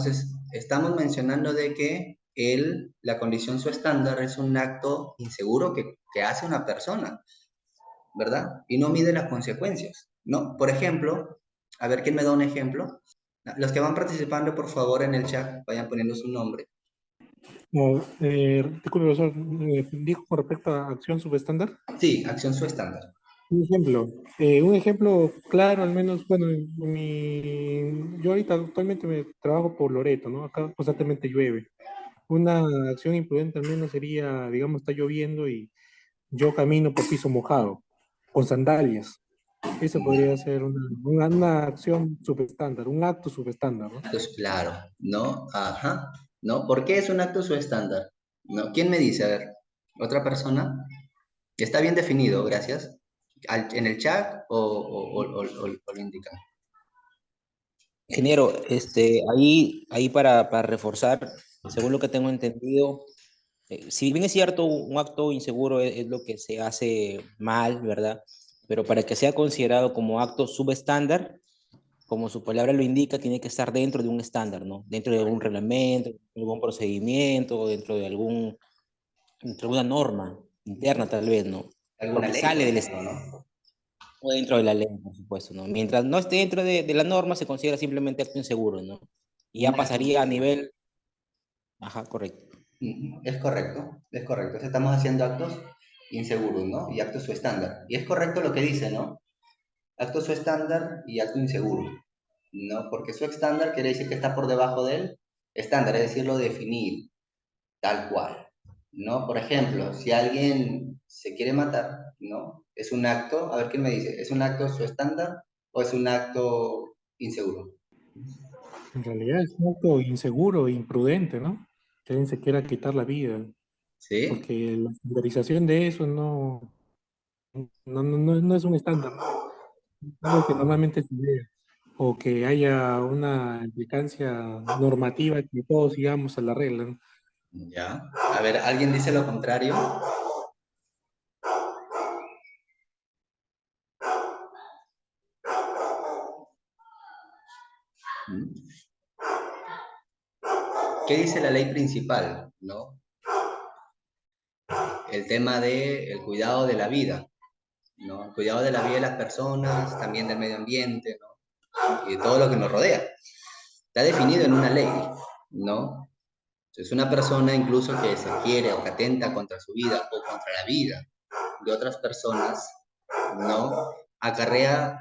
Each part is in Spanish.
Entonces, estamos mencionando de que la condición su estándar es un acto inseguro que hace una persona, ¿verdad? Y no mide las consecuencias, ¿no? Por ejemplo, a ver, ¿quién me da un ejemplo? Los que van participando, por favor, en el chat, vayan poniendo su nombre. No, disculpe, profesor, dijo con respecto a acción subestándar. Sí, acción su estándar. Un ejemplo claro, al menos, bueno, yo ahorita actualmente me trabajo por Loreto, ¿no? Acá constantemente llueve. Una acción imprudente al menos sería, digamos, está lloviendo y yo camino por piso mojado, con sandalias. Eso podría ser una acción subestándar, un acto subestándar, ¿no? Pues claro, ¿no? Ajá, ¿no? ¿Por qué es un acto su estándar? ¿No? ¿Quién me dice? A ver, ¿otra persona? Está bien definido, gracias. ¿En el chat o lo indican? Ingeniero, ahí para reforzar, según lo que tengo entendido, si bien es cierto, un acto inseguro es lo que se hace mal, ¿verdad? Pero para que sea considerado como acto subestándar, como su palabra lo indica, tiene que estar dentro de un estándar, ¿no? Dentro de algún reglamento, algún procedimiento, dentro de alguna norma interna, tal vez, ¿no? ¿Alguna Porque ley, por sale del ejemplo, estándar, no? o dentro de la ley, por supuesto, ¿no? Mientras no esté dentro de la norma, se considera simplemente acto inseguro, ¿no? Y Un ya acto pasaría a nivel. Ajá, correcto. Es correcto, es correcto. Entonces, estamos haciendo actos inseguros, ¿no? Y actos su estándar. Y es correcto lo que dice, ¿no? Acto su estándar y acto inseguro, ¿no? Porque su estándar quiere decir que está por debajo del estándar, es decir, lo definido, tal cual, ¿no? Por ejemplo, si alguien se quiere matar, ¿no? Es un acto, a ver quién me dice, ¿es un acto su estándar o es un acto inseguro? En realidad es un acto inseguro e imprudente, ¿no? Que alguien se quiera quitar la vida, ¿Sí? porque la estandarización de eso no es un estándar, ¿no? Es algo que normalmente se ve, o que haya una implicancia normativa que todos sigamos a la regla, ¿no? Ya. A ver, ¿alguien dice lo contrario? ¿Mm? ¿Qué dice la ley principal, no? El tema de el cuidado de la vida, ¿no? El cuidado de la vida de las personas, también del medio ambiente, ¿no? Y de todo lo que nos rodea. Está definido en una ley, ¿no? Es una persona incluso que se quiere o que atenta contra su vida o contra la vida de otras personas, ¿no? Acarrea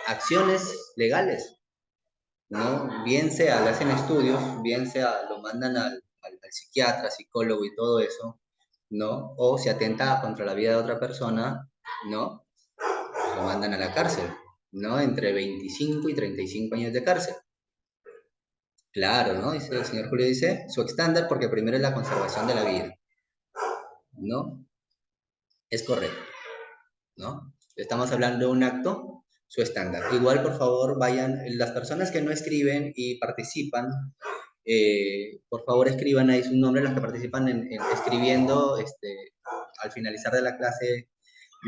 acciones legales, ¿no? Bien sea, le hacen estudios, bien sea, lo mandan al psiquiatra, psicólogo y todo eso, ¿no? O si atenta contra la vida de otra persona, ¿no? Lo mandan a la cárcel, ¿no? Entre 25 y 35 años de cárcel. Claro, ¿no? Dice, el señor Julio dice, su estándar porque primero es la conservación de la vida, ¿no? Es correcto, ¿no? Estamos hablando de un acto, su estándar. Igual, por favor, vayan, las personas que no escriben y participan, por favor escriban ahí su nombre, los que participan en escribiendo, al finalizar de la clase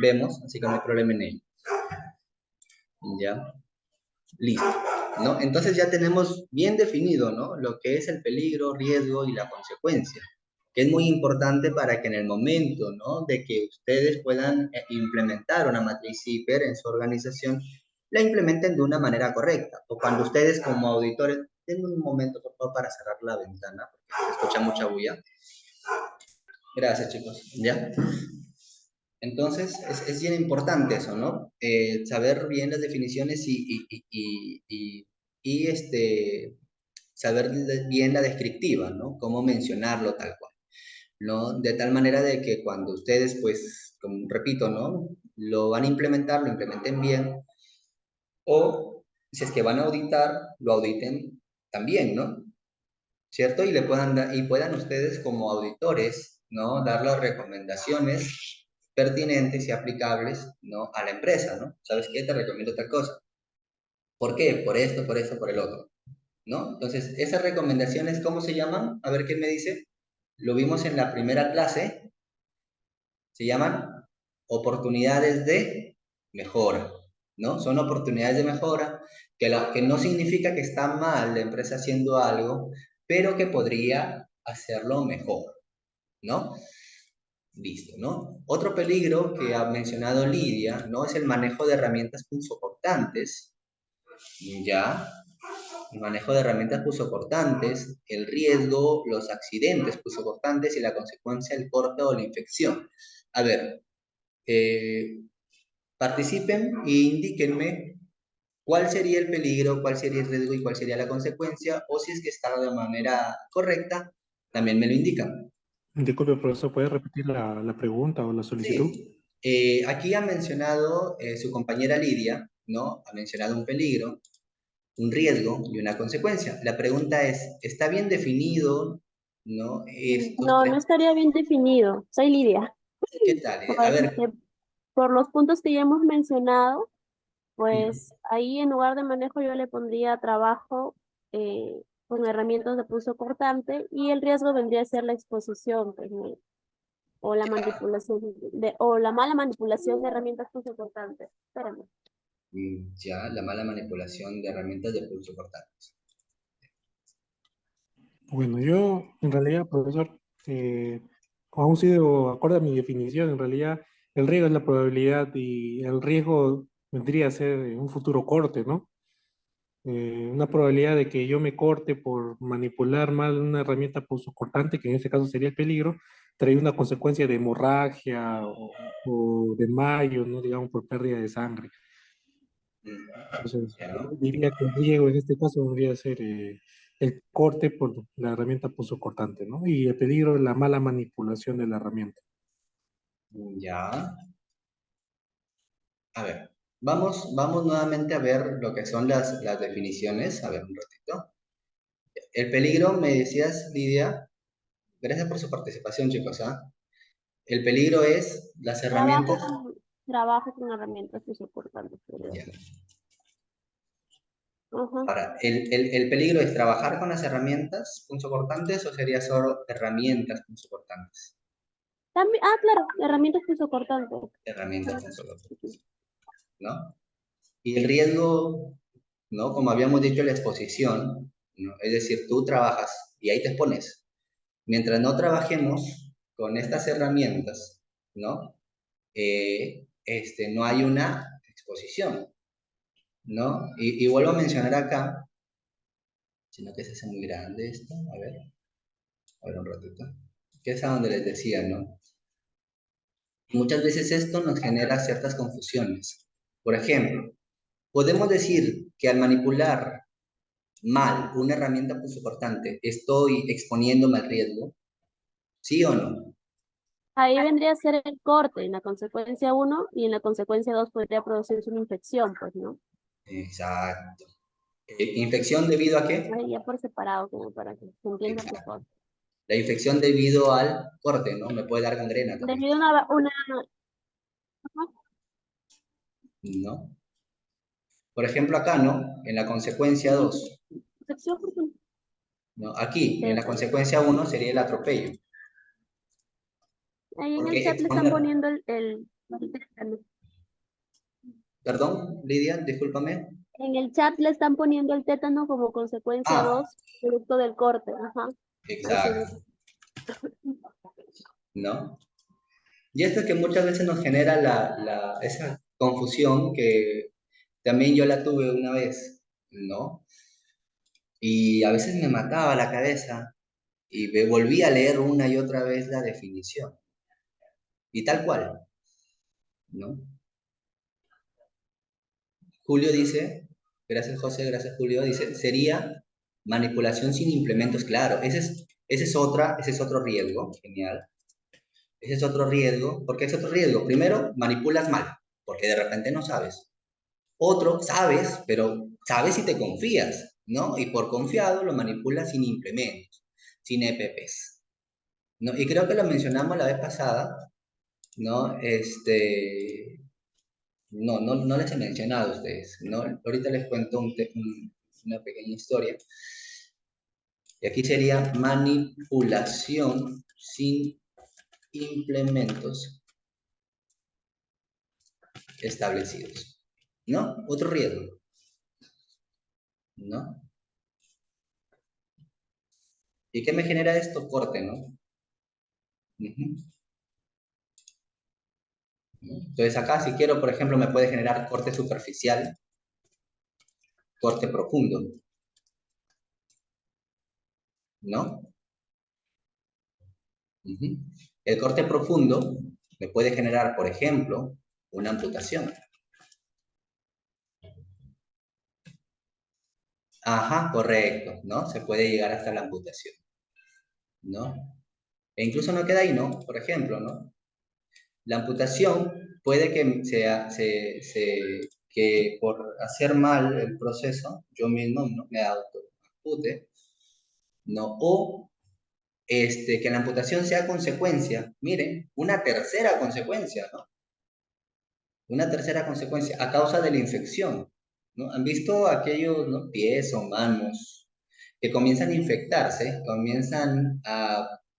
vemos, así que no hay problema en ello. ¿Ya? Listo, ¿no? Entonces ya tenemos bien definido, ¿no? Lo que es el peligro, riesgo y la consecuencia, que es muy importante para que en el momento, ¿no? De que ustedes puedan implementar una matriz CIPER en su organización, la implementen de una manera correcta. O cuando ustedes como auditores, denme un momento, por favor, para cerrar la ventana, porque se escucha mucha bulla. Gracias, chicos. ¿Ya? Entonces, es bien importante eso, ¿no? Saber bien las definiciones y saber bien la descriptiva, ¿no? Cómo mencionarlo tal cual, ¿no? De tal manera de que cuando ustedes, pues, como repito, ¿no? Lo van a implementar, lo implementen bien, o si es que van a auditar, lo auditen también, ¿no? ¿Cierto? Y puedan ustedes como auditores, ¿no? Dar las recomendaciones pertinentes y aplicables, ¿no? A la empresa, ¿no? ¿Sabes qué? Te recomiendo tal cosa. ¿Por qué? Por esto, por eso, por el otro, ¿no? Entonces, esas recomendaciones, ¿cómo se llaman? A ver quién me dice. Lo vimos en la primera clase. Se llaman oportunidades de mejora, ¿no? Son oportunidades de mejora que no significa que está mal la empresa haciendo algo, pero que podría hacerlo mejor, ¿no? Listo, ¿no? Otro peligro que ha mencionado Lidia, ¿no? Es el manejo de herramientas punzocortantes, ¿ya? El manejo de herramientas punzocortantes, el riesgo, los accidentes punzocortantes y la consecuencia, el corte o la infección. A ver, eh, participen e indíquenme cuál sería el peligro, cuál sería el riesgo y cuál sería la consecuencia, o si es que está de manera correcta, también me lo indican. Disculpe, profesor, ¿puede repetir la pregunta o la solicitud? Sí, aquí ha mencionado su compañera Lidia, ¿no? Ha mencionado un peligro, un riesgo y una consecuencia. La pregunta es, ¿está bien definido, ¿no? Estos No, tres. no estaría bien definido. Soy Lidia. ¿Qué tal, Lidia? A Pues, ver, por los puntos que ya hemos mencionado, pues ahí en lugar de manejo yo le pondría trabajo con herramientas de pulso cortante y el riesgo vendría a ser la exposición, pues, ¿no? O la manipulación o la mala manipulación de herramientas pulso cortantes. Espérame. ya, la mala manipulación de herramientas de pulso cortantes. Bueno, yo en realidad, profesor, aún sido acorde a mi definición, en realidad el riesgo es la probabilidad y el riesgo vendría a ser un futuro corte, ¿no? Una probabilidad de que yo me corte por manipular mal una herramienta punzocortante, que en este caso sería el peligro, trae una consecuencia de hemorragia o de mayo, ¿no? Digamos, por pérdida de sangre. Entonces, Ya, ¿no? diría que el riesgo en este caso vendría a ser el corte por la herramienta punzocortante, ¿no? Y el peligro es la mala manipulación de la herramienta. Ya. A ver, vamos nuevamente a ver lo que son las definiciones. A ver, un ratito. El peligro, me decías, Lidia, gracias por su participación, chicos, ¿ah? El peligro es las Trabajo herramientas. con, trabajo con herramientas pulso cortantes. Ya. Ajá. Ahora, el peligro es trabajar con las herramientas punzocortantes o sería solo herramientas punzocortantes. También, claro, herramientas pulso cortantes. Herramientas punzocortantes, ¿no? Y el riesgo, ¿no? Como habíamos dicho, la exposición, ¿no? Es decir, tú trabajas y ahí te expones. Mientras no trabajemos con estas herramientas, ¿no? No hay una exposición, ¿no? Y vuelvo a mencionar acá, sino que se hace muy grande esto, a ver un ratito, que es a donde les decía, ¿no? Muchas veces esto nos genera ciertas confusiones. Por ejemplo, podemos decir que al manipular mal una herramienta punzocortante estoy exponiéndome al riesgo, ¿sí o no? Ahí vendría a ser el corte en la consecuencia uno y en la consecuencia 2 podría producirse una infección, pues, ¿no? Exacto. ¿Infección debido a qué? Ahí ya por separado, como para que se entienda Exacto. mejor. La infección debido al corte, ¿no? Me puede dar gangrena también, Debido a una ¿no? Por ejemplo, acá, ¿no? En la consecuencia 2, infección, ¿no? Aquí, en la tétano. consecuencia 1 sería el atropello. Ahí en el Porque chat le están exponer, poniendo el tétano. perdón, Lidia, discúlpame. En el chat le están poniendo el tétano como consecuencia Ah, 2 producto del corte. Ajá. Así exacto, ¿no? Y esto es que muchas veces nos genera esa confusión que también yo la tuve una vez, ¿no? Y a veces me mataba la cabeza y me volví a leer una y otra vez la definición. Y tal cual, ¿no? Julio dice, gracias José, gracias Julio, dice, sería manipulación sin implementos, claro, ese es otro riesgo, genial. Ese es otro riesgo, ¿por qué es otro riesgo? Primero, manipulas mal, porque de repente no sabes. Otro, sabes, pero sabes si te confías, ¿no? Y por confiado lo manipulas sin implementos, sin EPPs, ¿no? Y creo que lo mencionamos la vez pasada, ¿no? No les he mencionado a ustedes, ¿no? Ahorita les cuento una pequeña historia. Y aquí sería manipulación sin implementos establecidos. ¿no? Otro riesgo, ¿no? ¿Y qué me genera esto? Corte, ¿no? Ujú. Entonces acá si quiero, por ejemplo, me puede generar corte superficial, corte profundo, ¿no? Ujú. El corte profundo me puede generar, por ejemplo, una amputación. Ajá, correcto, ¿no? Se puede llegar hasta la amputación, ¿no? E incluso no queda ahí, ¿no? Por ejemplo, ¿no? La amputación puede que que por hacer mal el proceso, yo mismo, ¿no? Me autoampute, ¿no? O que la amputación sea consecuencia, miren, una tercera consecuencia, ¿no? Una tercera consecuencia a causa de la infección, ¿no? ¿Han visto aquellos, ¿no? Pies o manos que comienzan a infectarse,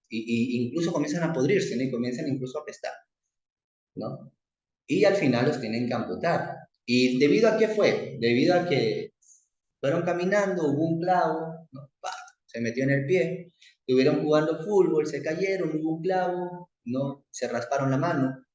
incluso comienzan a podrirse, ¿no? Y comienzan incluso a apestar, ¿no? Y al final los tienen que amputar. ¿Y debido a qué fue? Debido a que fueron caminando, hubo un clavo, ¿no? ¡Pah! Se metió en el pie, estuvieron jugando fútbol, se cayeron, hubo un clavo, ¿no? Se rasparon la mano,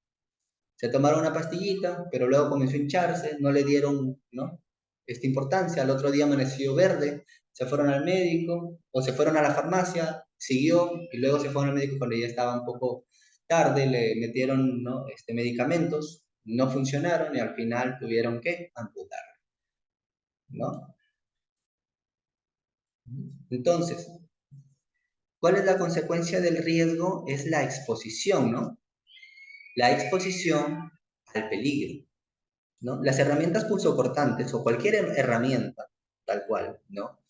se tomaron una pastillita, pero luego comenzó a hincharse, no le dieron, ¿no? Esta importancia, al otro día amaneció verde, se fueron al médico o se fueron a la farmacia, siguió y luego se fueron al médico cuando ya estaba un poco tarde, le metieron, ¿no? Medicamentos, no funcionaron y al final tuvieron que amputar, ¿no? Entonces, ¿cuál es la consecuencia del riesgo? Es la exposición, ¿no? La exposición al peligro, ¿no? Las herramientas punzocortantes o cualquier herramienta, tal cual, ¿no?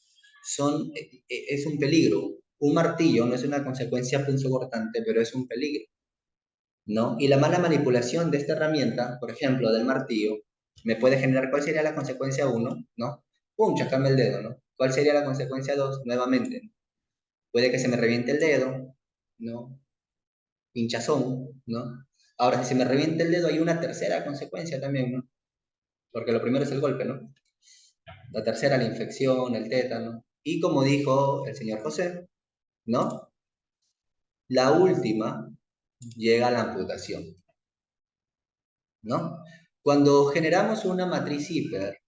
Es un peligro. Un martillo no es una consecuencia punzocortante, pero es un peligro, ¿no? Y la mala manipulación de esta herramienta, por ejemplo, del martillo, me puede generar, ¿cuál sería la consecuencia uno? ¿No? ¡Pum! Chacarme el dedo, ¿no? ¿Cuál sería la consecuencia dos? Nuevamente, ¿no? Puede que se me reviente el dedo, ¿no? Hinchazón, ¿no? Ahora, si se me revienta el dedo, hay una tercera consecuencia también, ¿no? Porque lo primero es el golpe, ¿no? La tercera, la infección, el tétano. Y como dijo el señor José, ¿no? La última llega a la amputación, ¿no? Cuando generamos una matriz hiper,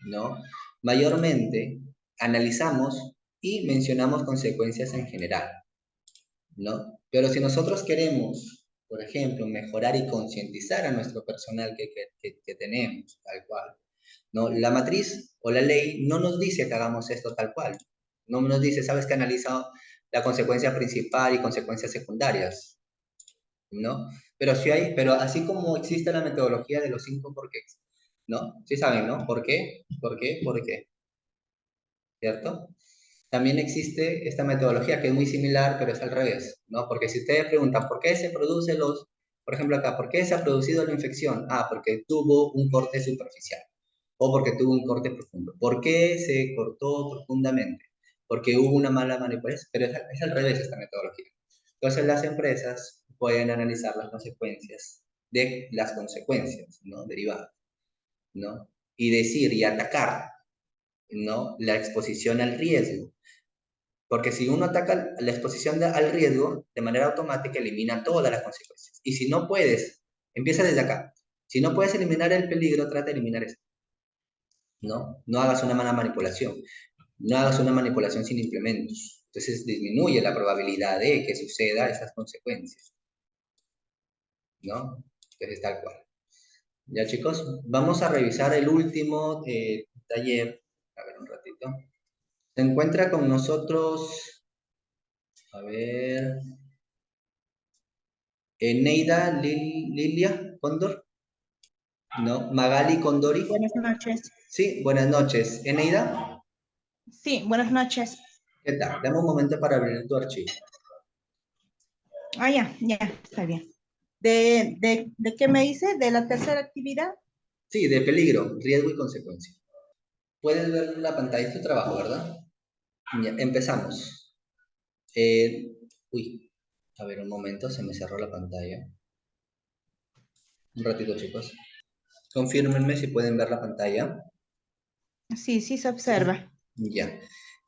¿no? Mayormente analizamos y mencionamos consecuencias en general, ¿no? Pero si nosotros queremos, por ejemplo, mejorar y concientizar a nuestro personal que tenemos, tal cual, ¿no? La matriz o la ley no nos dice que hagamos esto tal cual. No nos dice, sabes que analiza la consecuencia principal y consecuencias secundarias, ¿no? Pero sí hay, pero así como existe la metodología de los 5 porqués, ¿no? Sí saben, ¿no? ¿Por qué? ¿Por qué? ¿Por qué? ¿Cierto? También existe esta metodología que es muy similar, pero es al revés, ¿no? Porque si ustedes preguntan, ¿por qué se producen por ejemplo acá, ¿por qué se ha producido la infección? Ah, porque tuvo un corte superficial o porque tuvo un corte profundo. ¿Por qué se cortó profundamente? Porque hubo una mala manipulación, pero es al revés esta metodología. Entonces las empresas pueden analizar las consecuencias de las consecuencias, ¿no? Derivadas, ¿no? Y decir y atacar, ¿no? La exposición al riesgo. Porque si uno ataca la exposición al riesgo, de manera automática elimina todas las consecuencias. Y si no puedes, empieza desde acá. Si no puedes eliminar el peligro, trata de eliminar esto. ¿No? No hagas una mala manipulación. No hagas una manipulación sin implementos. Entonces disminuye la probabilidad de que suceda esas consecuencias. ¿No? Entonces tal cual. Ya chicos, vamos a revisar el último taller. A ver un ratito. Se encuentra con nosotros, a ver, Neida Lilia Cóndor, ¿no? Magali Condori. Buenas noches. Sí, buenas noches. Eneida, Sí, buenas noches. ¿qué tal? Dame un momento para abrir tu archivo. Ah, ya, está bien. ¿De qué me dice? ¿De la tercera actividad? Sí, de peligro, riesgo y consecuencia. Puedes ver la pantalla de tu trabajo, ¿verdad? Ya, empezamos. Uy, a ver un momento, se me cerró la pantalla. Un ratito, chicos. Confírmenme si pueden ver la pantalla. Sí, sí se Sí. observa. Ya.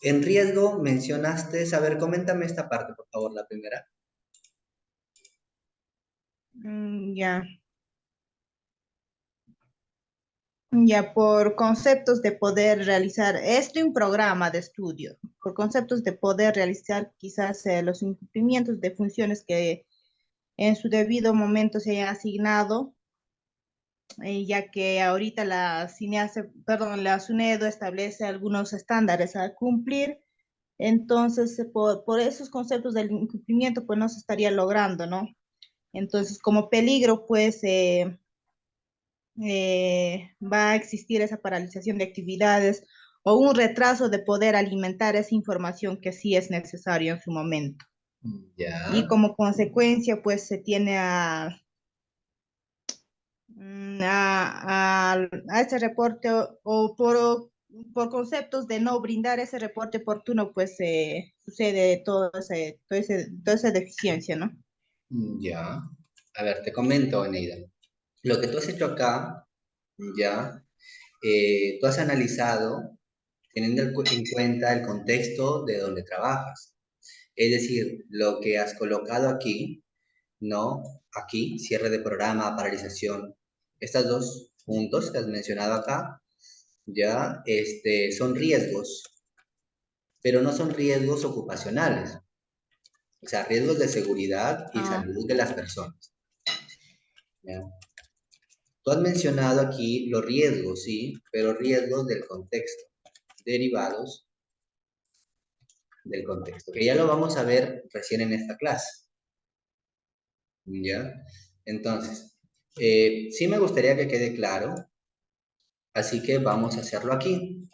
En riesgo mencionaste, a ver, coméntame esta parte, por favor, la primera. Ya. Ya, por conceptos de poder realizar, esto un programa de estudio, por conceptos de poder realizar quizás los incumplimientos de funciones que en su debido momento se hayan asignado, ya que ahorita la SUNEDO establece algunos estándares a cumplir, entonces por esos conceptos del incumplimiento pues no se estaría logrando, ¿no? Entonces como peligro pues va a existir esa paralización de actividades o un retraso de poder alimentar esa información que sí es necesario en su momento. Y Ya. como consecuencia, pues se tiene a ese reporte por conceptos de no brindar ese reporte oportuno, pues sucede toda esa deficiencia, ¿no? Ya. A ver, te comento, Eneida. Lo que tú has hecho acá, ya, tú has analizado teniendo en cuenta el contexto de donde trabajas. Es decir, lo que has colocado aquí, ¿no? Aquí, cierre de programa, paralización. Estos dos puntos que has mencionado acá, ya, son riesgos, pero no son riesgos ocupacionales. O sea, riesgos de seguridad y Ah, salud de las personas. ¿Ya? Tú has mencionado aquí los riesgos, sí, pero riesgos del contexto, derivados del contexto, que ya lo vamos a ver recién en esta clase. ¿Ya? Entonces, sí me gustaría que quede claro, así que vamos a hacerlo aquí.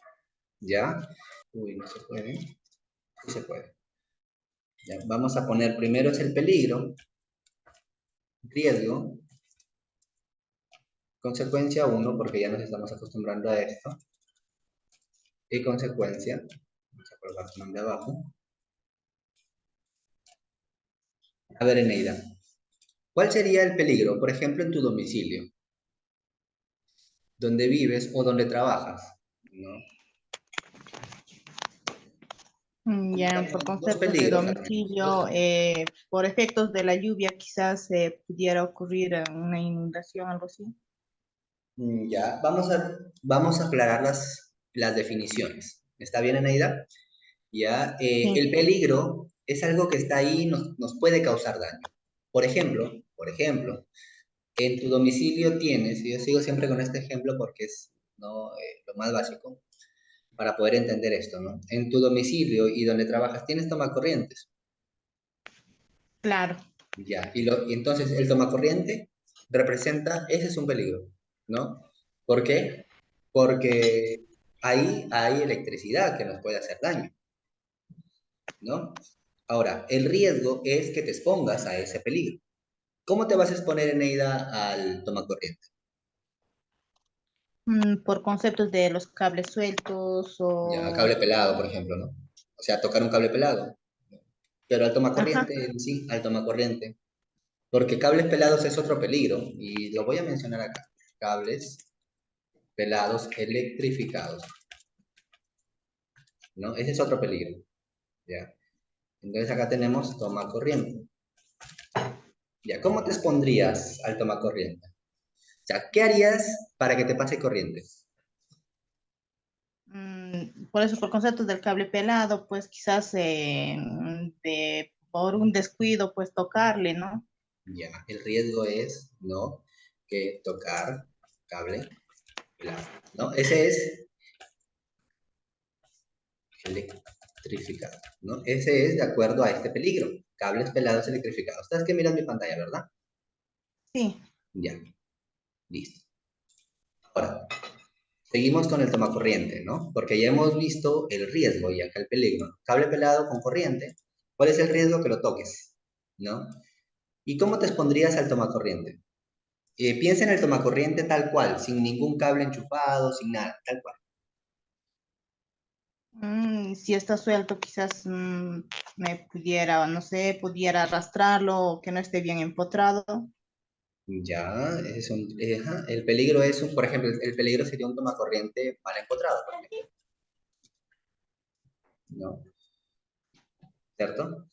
¿Ya? Uy, no se puede. Sí se puede. ¿Ya? Vamos a poner primero es el peligro, riesgo, consecuencia uno porque ya nos estamos acostumbrando a esto, y consecuencia, vamos a colocar tu nombre abajo. A ver, Eneida, ¿cuál sería el peligro, por ejemplo, en tu domicilio, donde vives o donde trabajas? ¿No? Ya, por Dos conceptos de peligros al menos. domicilio, por efectos de la lluvia, quizás pudiera ocurrir una inundación, algo así. Ya, vamos a aclarar las definiciones. ¿Está bien, Eneida? Ya, Sí, el peligro es algo que está ahí y nos puede causar daño. Por ejemplo, en tu domicilio tienes, y yo sigo siempre con este ejemplo porque es, ¿no? Lo más básico para poder entender esto, ¿no? En tu domicilio y donde trabajas tienes tomacorrientes, claro. ya, y entonces el tomacorriente representa, ese es un peligro, ¿no? ¿Por qué? Porque ahí hay electricidad que nos puede hacer daño, ¿no? Ahora, el riesgo es que te expongas a ese peligro. ¿Cómo te vas a exponer, Eneida, al tomacorriente? Por conceptos de los cables sueltos Ya, o... cable pelado, por ejemplo, ¿no? O sea, tocar un cable pelado. Pero al Ajá, tomacorriente, en sí, al tomacorriente. Porque cables pelados es otro peligro, y lo voy a mencionar acá. Cables pelados electrificados, ¿no? Ese es otro peligro, ¿ya? Entonces acá tenemos toma corriente. ¿Ya? ¿Cómo te expondrías al toma corriente? O sea, ¿qué harías para que te pase corriente? por eso, por conceptos del cable pelado, pues quizás por un descuido, pues tocarle, ¿no? Ya, el riesgo es, ¿no? Que tocar cable pelado, ¿no? Ese es electrificado, ¿no? Ese es de acuerdo a este peligro. Cables pelados electrificados. Estás que miras mi pantalla, ¿verdad? Sí, Ya, listo. Ahora, seguimos con el tomacorriente, ¿no? Porque ya hemos visto el riesgo y acá el peligro. Cable pelado con corriente. ¿Cuál es el riesgo? Que lo toques, ¿no? ¿Y cómo te expondrías al tomacorriente? Piensa en el tomacorriente tal cual, sin ningún cable enchufado, sin nada, tal cual. si está suelto, quizás me pudiera, no sé, pudiera arrastrarlo o que no esté bien empotrado. Ya, ese es ajá, el peligro es por ejemplo, el peligro sería un tomacorriente mal encontrado, por ejemplo, ¿no? ¿Cierto?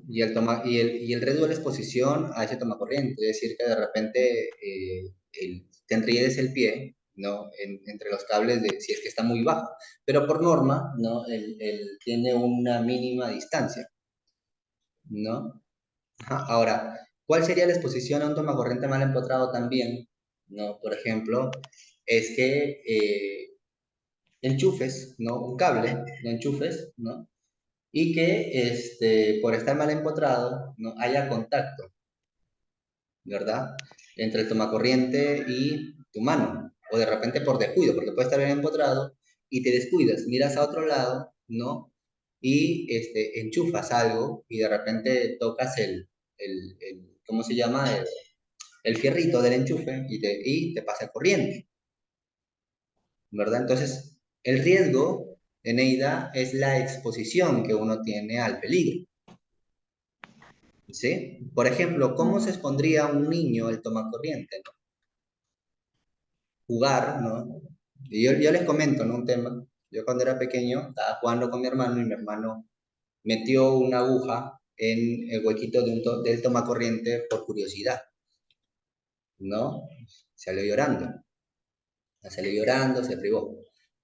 Y el riesgo de la exposición a ese tomacorriente, es decir, que de repente te enriedes el pie, ¿no? Entre los cables si es que está muy bajo, pero por norma, ¿no? Él tiene una mínima distancia, ¿no? Ajá. Ahora, ¿cuál sería la exposición a un tomacorriente mal empotrado también? ¿No? Por ejemplo, es que enchufes, ¿no? Un cable, lo enchufes, ¿no? Y que por estar mal empotrado, no haya contacto, ¿verdad? Entre el tomacorriente y tu mano, o de repente por descuido, porque puede estar bien empotrado y te descuidas, miras a otro lado, ¿no? Y enchufas algo y de repente tocas ¿cómo se llama? El fierrito del enchufe y te pasa corriente, ¿verdad? Entonces, el riesgo, Eneida, es la exposición que uno tiene al peligro. ¿Sí? Por ejemplo, ¿cómo se expondría un niño el tomacorriente, ¿no? Jugar, ¿no? Y yo les comento, ¿no? Un tema. Yo cuando era pequeño estaba jugando con mi hermano y mi hermano metió una aguja en el huequito del tomacorriente por curiosidad, ¿no? Salió llorando. Salió llorando, se privó.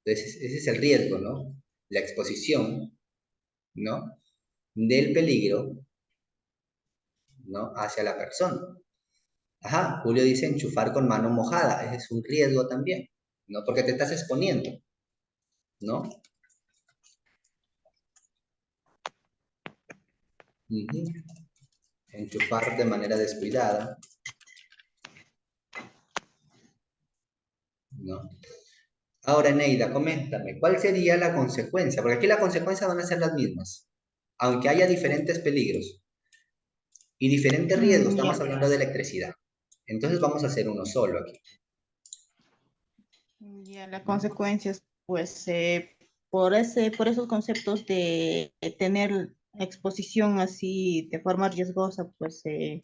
Entonces, ese es el riesgo, ¿no? La exposición, ¿no? Del peligro, ¿no? Hacia la persona. Ajá, Julio dice enchufar con mano mojada, ese es un riesgo también, ¿no? Porque te estás exponiendo, ¿no? Ujú. Enchufar de manera descuidada, ¿no? Ahora, Neida, coméntame, ¿cuál sería la consecuencia? Porque aquí las consecuencias van a ser las mismas, aunque haya diferentes peligros y diferentes riesgos, Ya. estamos hablando de electricidad. Entonces vamos a hacer uno solo aquí. Ya, las consecuencias, pues, por esos conceptos de tener exposición así de forma riesgosa, pues, te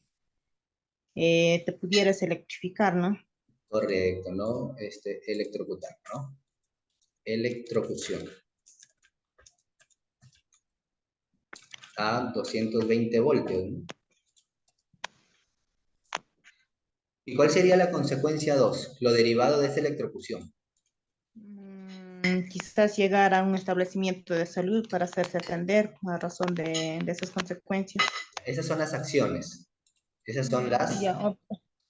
pudieras electrificar, ¿no? Correcto, ¿no? Electrocutar, ¿no? Electrocución a 220 voltios, ¿no? ¿Y cuál sería la consecuencia 2? Lo derivado de esta electrocución. Quizás llegar a un establecimiento de salud para hacerse atender a razón de esas consecuencias. Esas son las acciones. Esas son las Ya,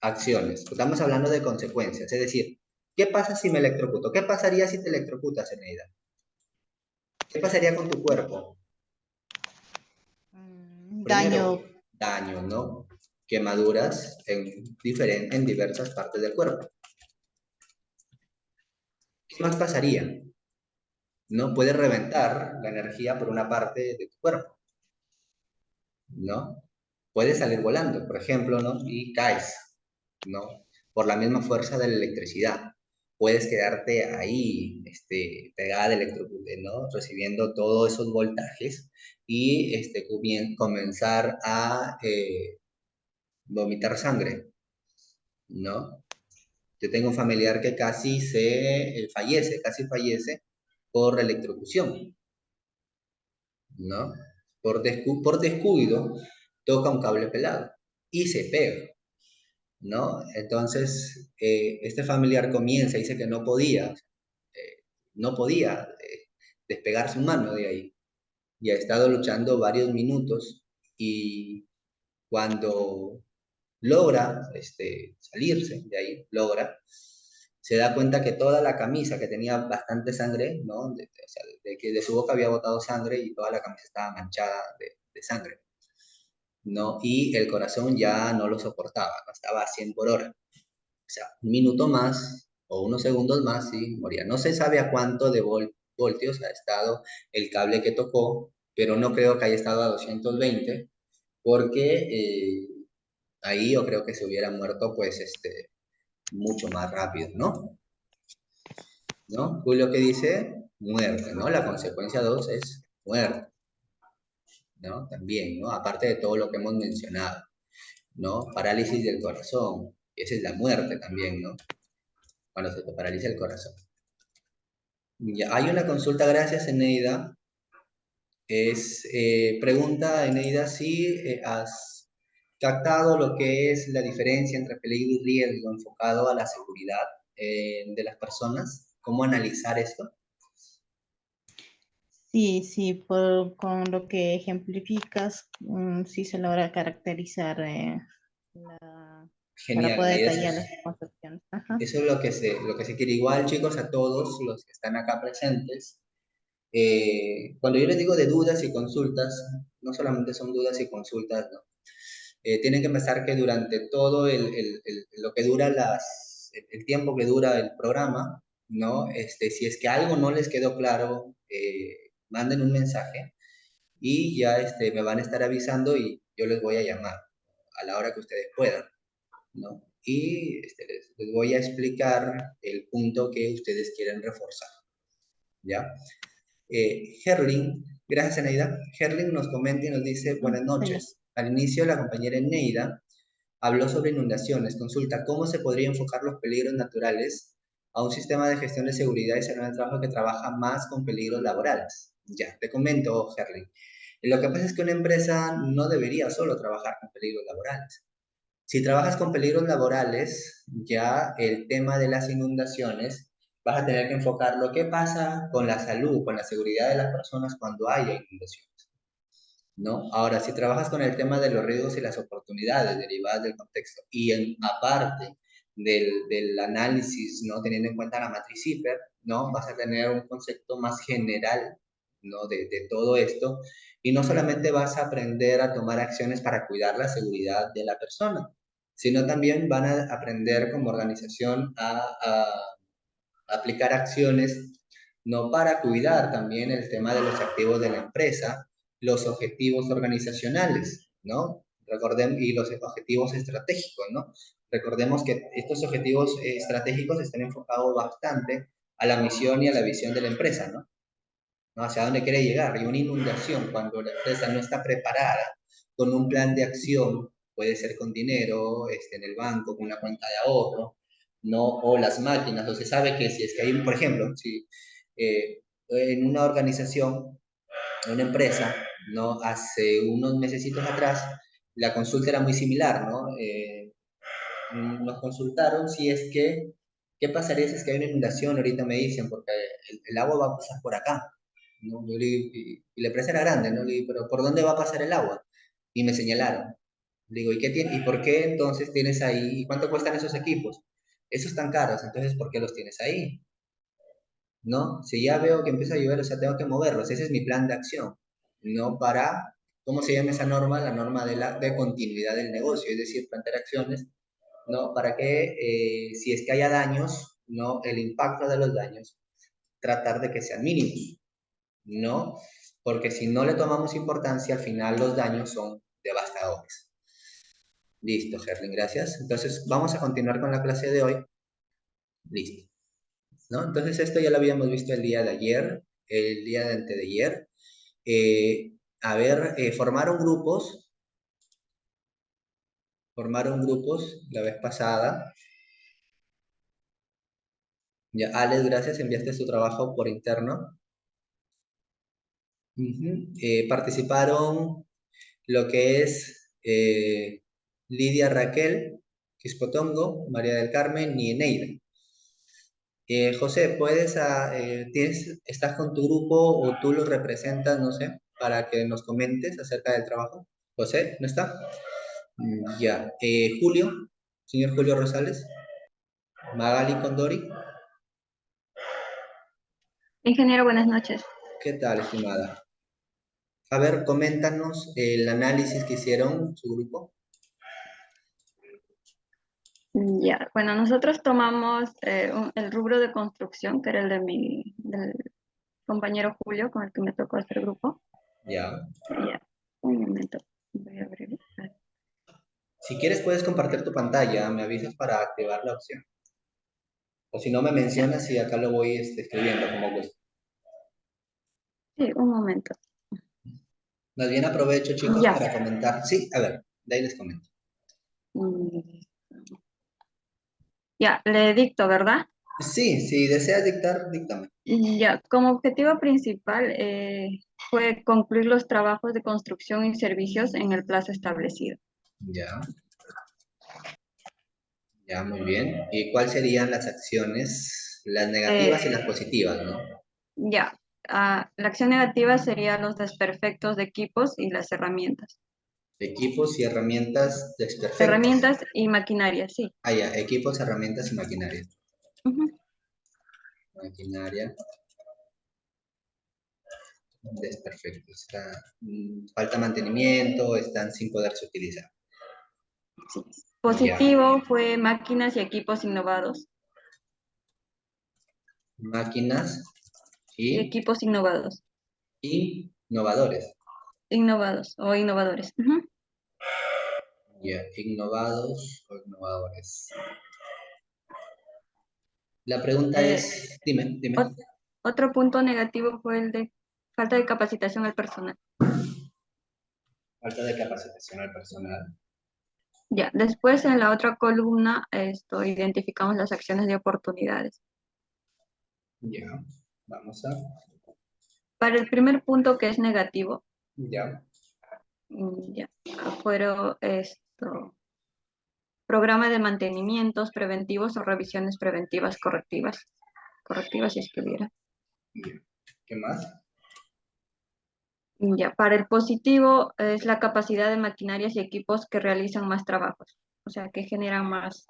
acciones. Estamos hablando de consecuencias. Es decir, ¿qué pasa si me electrocuto? ¿Qué pasaría si te electrocutas, Eneida? ¿Qué pasaría con tu cuerpo? daño. Primero, daño, ¿no? Quemaduras en diversas partes del cuerpo. ¿Qué más pasaría? ¿No? Puedes reventar la energía por una parte de tu cuerpo, ¿no? Puedes salir volando, por ejemplo, ¿no? Y caes, ¿no? Por la misma fuerza de la electricidad. Puedes quedarte ahí, pegada de electrocute, ¿no? Recibiendo todos esos voltajes y comenzar a vomitar sangre, ¿no? Yo tengo un familiar que casi fallece por electrocución, ¿no? Por descuido, toca un cable pelado y se pega, ¿no? Entonces, este familiar comienza, dice que no podía despegar su mano de ahí. Y ha estado luchando varios minutos y cuando logra salirse de ahí, se da cuenta que toda la camisa que tenía bastante sangre, ¿no? O sea, de que de su boca había botado sangre y toda la camisa estaba manchada de sangre, ¿no? Y el corazón ya no lo soportaba, ¿no? Estaba a 100 por hora. O sea, un minuto más o unos segundos más y moría. No se sabe a cuánto de voltios ha estado el cable que tocó, pero no creo que haya estado a 220 porque ahí yo creo que se hubiera muerto pues mucho más rápido, ¿no? ¿No? Julio que dice muerte, ¿no? La consecuencia 2 es muerte, ¿no? También, ¿no? Aparte de todo lo que hemos mencionado. ¿no? Parálisis del corazón. Esa es la muerte también, ¿no? Cuando se te paraliza el corazón. Ya, hay una consulta, gracias, Eneida. Pregunta, Eneida, si has captado lo que es la diferencia entre peligro y riesgo enfocado a la seguridad de las personas. ¿Cómo analizar esto? Sí, sí, con lo que ejemplificas, sí se logra caracterizar para Genial, poder Eneida. detallar las concepciones. Ajá. Eso es lo que se quiere. Igual, chicos, a todos los que están acá presentes, cuando yo les digo de dudas y consultas, no solamente son dudas y consultas, ¿no? Tienen que pensar que durante todo lo que dura el tiempo que dura el programa, ¿no? Si es que algo no les quedó claro, manden un mensaje y ya me van a estar avisando y yo les voy a llamar a la hora que ustedes puedan, ¿no? Y les voy a explicar el punto que ustedes quieren reforzar, ¿ya? Herling, gracias Eneida. Herling nos comenta y nos dice, buenas Está bien. noches. Al inicio la compañera Eneida habló sobre inundaciones. Consulta, ¿cómo se podría enfocar los peligros naturales a un sistema de gestión de seguridad y seguridad del trabajo que trabaja más con peligros laborales? Ya, te comento, Herling. Lo que pasa es que una empresa no debería solo trabajar con peligros laborales. Si trabajas con peligros laborales, ya el tema de las inundaciones, vas a tener que enfocar lo que pasa con la salud, con la seguridad de las personas cuando haya inundaciones, ¿no? Ahora, si trabajas con el tema de los riesgos y las oportunidades derivadas del contexto y aparte del análisis, ¿no? Teniendo en cuenta la matriz CIPER, ¿no? Vas a tener un concepto más general, ¿no? De todo esto y no solamente vas a aprender a tomar acciones para cuidar la seguridad de la persona, sino también van a aprender como organización a aplicar acciones no para cuidar también el tema de los activos de la empresa, los objetivos organizacionales, ¿no? Recordemos, y los objetivos estratégicos, ¿no? Recordemos que estos objetivos estratégicos están enfocados bastante a la misión y a la visión de la empresa, ¿no? ¿No? Hacia dónde quiere llegar. Y una inundación, cuando la empresa no está preparada con un plan de acción, puede ser con dinero en el banco, con una cuenta de ahorro, ¿no? O las máquinas, o se sabe que si es que hay, por ejemplo, si en una organización, en una empresa, ¿no? Hace unos mesecitos atrás, la consulta era muy similar, ¿no? Nos consultaron si es que, ¿qué pasaría si es que hay una inundación? Ahorita me dicen, porque el agua va a pasar por acá, ¿no? Yo le digo, y la empresa era grande, ¿no? Le digo, pero ¿por dónde va a pasar el agua? Y me señalaron. Le digo, ¿y qué tiene, y por qué entonces tienes ahí? ¿Y cuánto cuestan esos equipos? Esos están caros, entonces ¿por qué los tienes ahí? ¿No? Si ya veo que empieza a llover, o sea, tengo que moverlos. Ese es mi plan de acción, ¿no? Para, ¿cómo se llama esa norma? La norma de continuidad del negocio, es decir, plantear acciones, ¿no? Para que si es que haya daños, ¿no? El impacto de los daños, tratar de que sean mínimos, ¿no? Porque si no le tomamos importancia, al final los daños son devastadores. Listo, Gerlin, gracias. Entonces, vamos a continuar con la clase de hoy. Listo. ¿No? Entonces, esto ya lo habíamos visto el día de ayer, el día de antes de ayer. Formaron grupos la vez pasada. Ya, Alex, gracias, enviaste tu trabajo por interno. Participaron lo que es Lidia Raquel, Quispotongo, María del Carmen y Eneida. José, estás con tu grupo o tú los representas, no sé, para que nos comentes acerca del trabajo? José, ¿no está? Ya. Julio, señor Julio Rosales. Magali Condori. Ingeniero, buenas noches. ¿Qué tal, estimada? A ver, coméntanos el análisis que hicieron su grupo. Ya, bueno, nosotros tomamos el rubro de construcción, que era el del compañero Julio, con el que me tocó hacer grupo. Ya. Ya, un momento, voy a abrir. Si quieres puedes compartir tu pantalla, me avisas para activar la opción. O si no me mencionas y acá lo voy escribiendo como gusto. Sí, un momento. Más bien aprovecho, chicos, Ya. para comentar. Sí, a ver, de ahí les comento. Mm, Ya, le dicto, ¿verdad? Sí, si deseas dictar, díctame. Ya, como objetivo principal fue concluir los trabajos de construcción y servicios en el plazo establecido. Ya, ya, muy bien. ¿Y cuáles serían las acciones, las negativas y las positivas, no? Ya, la acción negativa sería los desperfectos de equipos y las herramientas. Equipos y herramientas desperfectas. Herramientas y maquinaria, sí. Ah, ya, equipos, herramientas y maquinaria. Ujú. Maquinaria desperfectos. Falta mantenimiento, están sin poderse utilizar. Sí. Ya. Positivo fue máquinas y equipos innovados. Máquinas Y y equipos innovados. innovadores. Innovados o innovadores. Ujú. Ya, innovados o innovadores. La pregunta Eh, es, dime, dime. ot- Otro punto negativo fue el de falta de capacitación al personal. Falta de capacitación al personal. Ya, después en la otra columna identificamos las acciones de oportunidades. Ya, vamos a. Para el primer punto que es negativo, Ya, ya, fueron programa de mantenimientos preventivos o revisiones preventivas correctivas. Correctivas si es que hubiera. ya. ¿Qué más? Ya, para el positivo es la capacidad de maquinarias y equipos que realizan más trabajos, o sea, que generan más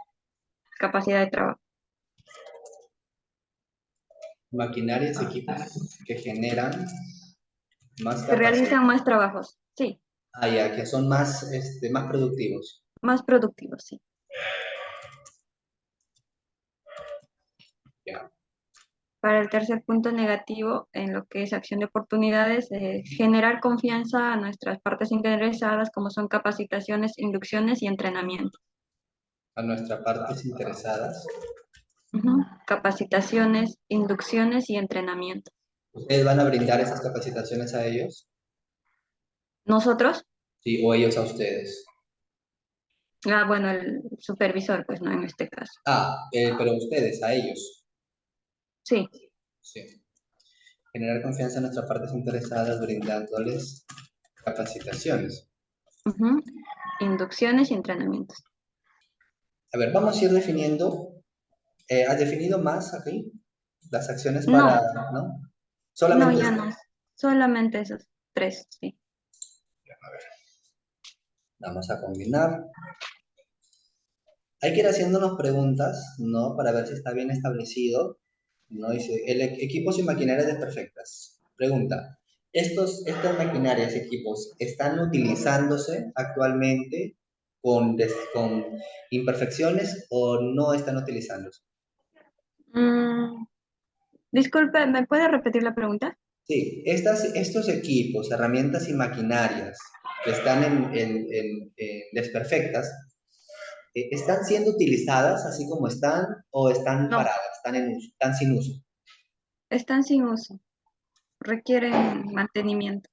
capacidad de trabajo. Maquinarias, equipos que generan más Que capacidad. realizan más trabajos, sí, Ah, ya, que son más, más productivos. más productivos, sí. Ya. Para el tercer punto negativo, en lo que es acción de oportunidades, generar confianza a nuestras partes interesadas, como son capacitaciones, inducciones y entrenamiento. A nuestras partes interesadas. Ujú. Capacitaciones, inducciones y entrenamiento. ¿Ustedes van a brindar esas capacitaciones a ellos? Nosotros, Sí, o ellos a ustedes. bueno, el supervisor, pues no en este caso. Ah, pero ustedes a ellos. Sí, Sí. Generar confianza en nuestras partes interesadas brindándoles capacitaciones. ujú. Inducciones y entrenamientos. A ver, vamos a ir definiendo. ¿Has definido más aquí? Las acciones para, No, ¿no? no, Solamente ya esto. no. Solamente esos tres, sí. A ver, vamos a combinar. Hay que ir haciéndonos preguntas, ¿no? Para ver si está bien establecido, ¿no? Dice, equipos y maquinarias desperfectas. Pregunta, estas maquinarias y equipos están utilizándose actualmente con imperfecciones o no están utilizándose? Mm, Disculpe, ¿me puede repetir la pregunta? Sí, estos equipos, herramientas y maquinarias que están en desperfectas, ¿están siendo utilizadas así como están o están No, paradas, están en uso, están sin uso? están sin uso. Requieren mantenimiento.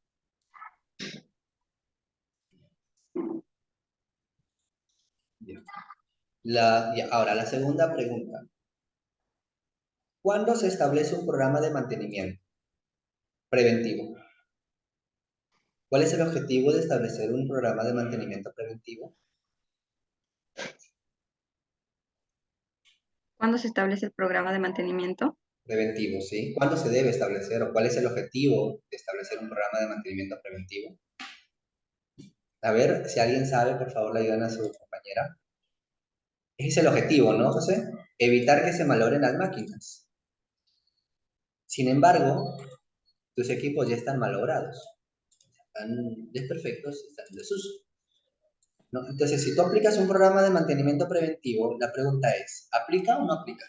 Ya. Ahora, la segunda pregunta. ¿Cuándo se establece un programa de mantenimiento preventivo? ¿Cuál es el objetivo de establecer un programa de mantenimiento preventivo? ¿Cuándo se establece el programa de mantenimiento? Preventivo, ¿sí? ¿Cuándo se debe establecer o cuál es el objetivo de establecer un programa de mantenimiento preventivo? A ver, si alguien sabe, por favor, le ayudan a su compañera. Ese es el objetivo, ¿no, José? Evitar que se malogren las máquinas. Sin embargo, tus equipos ya están malogrados, están desperfectos, están en desuso, ¿no? Entonces, si tú aplicas un programa de mantenimiento preventivo, la pregunta es, ¿aplica o no aplica?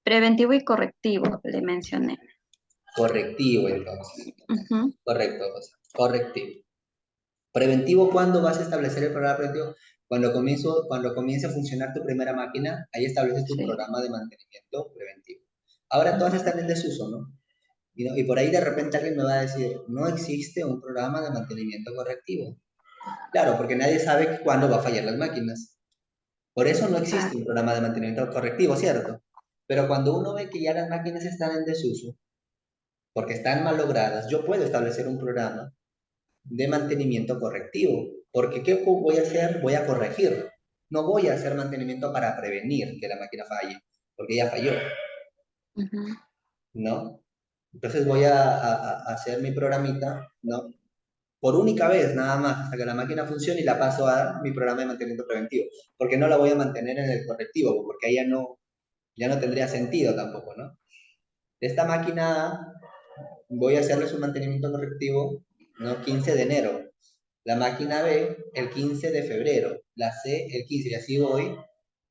Preventivo y correctivo, le mencioné. Correctivo, entonces. Ujú. Correcto, José. Correctivo. ¿Preventivo cuándo vas a establecer el programa preventivo? Cuando comience a funcionar tu primera máquina, ahí estableces tu Sí. programa de mantenimiento preventivo. Ahora todas Ujú. están en desuso, ¿no? Y por ahí de repente alguien me va a decir, no existe un programa de mantenimiento correctivo. Claro, porque nadie sabe cuándo va a fallar las máquinas. Por eso no Ah, existe un programa de mantenimiento correctivo, ¿cierto? Pero cuando uno ve que ya las máquinas están en desuso, porque están mal logradas, yo puedo establecer un programa de mantenimiento correctivo. Porque ¿qué voy a hacer? Voy a corregir. No voy a hacer mantenimiento para prevenir que la máquina falle, porque ya falló, ujú. ¿no? Entonces voy a hacer mi programita, ¿no? Por única vez, nada más, hasta que la máquina funcione y la paso a mi programa de mantenimiento preventivo. Porque no la voy a mantener en el correctivo, porque ahí ya no tendría sentido tampoco, ¿no? Esta máquina voy a hacerle su mantenimiento correctivo, ¿no? 15 de enero. La máquina B el 15 de febrero. La C el 15 y así voy,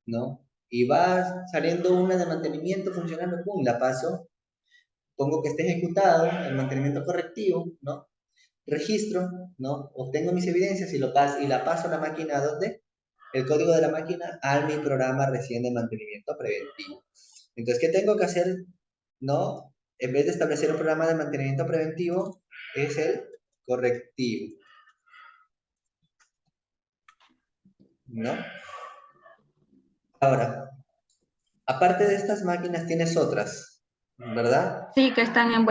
¿no? Y va saliendo una de mantenimiento funcionando, pum, la paso. Pongo que esté ejecutado el mantenimiento correctivo, ¿no? Registro, ¿no? Obtengo mis evidencias y, y la paso a la máquina donde el código de la máquina a mi programa recién de mantenimiento preventivo. Entonces, ¿qué tengo que hacer? ¿No? En vez de establecer un programa de mantenimiento preventivo, es el correctivo, ¿no? Ahora, aparte de estas máquinas, tienes otras, ¿verdad? Sí, que están en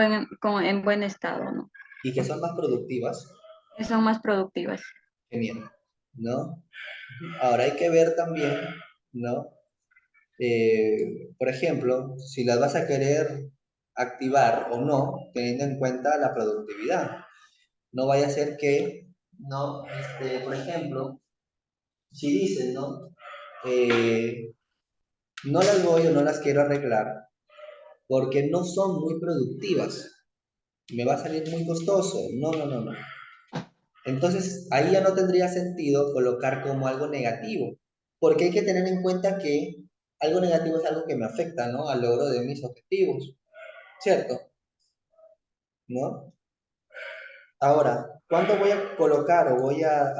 buen estado, ¿no? Y que son más productivas. Que son más productivas. Genial, ¿no? Ahora hay que ver también, ¿no? Por ejemplo, si las vas a querer activar o no, teniendo en cuenta la productividad. No vaya a ser que, no, por ejemplo, si dices, ¿no? No las voy o no las quiero arreglar porque no son muy productivas. Me va a salir muy costoso. No, no, no, no. Entonces, ahí ya no tendría sentido colocar como algo negativo, porque hay que tener en cuenta que algo negativo es algo que me afecta, ¿no? Al logro de mis objetivos, ¿cierto? ¿No? Ahora, ¿cuándo voy a colocar o voy a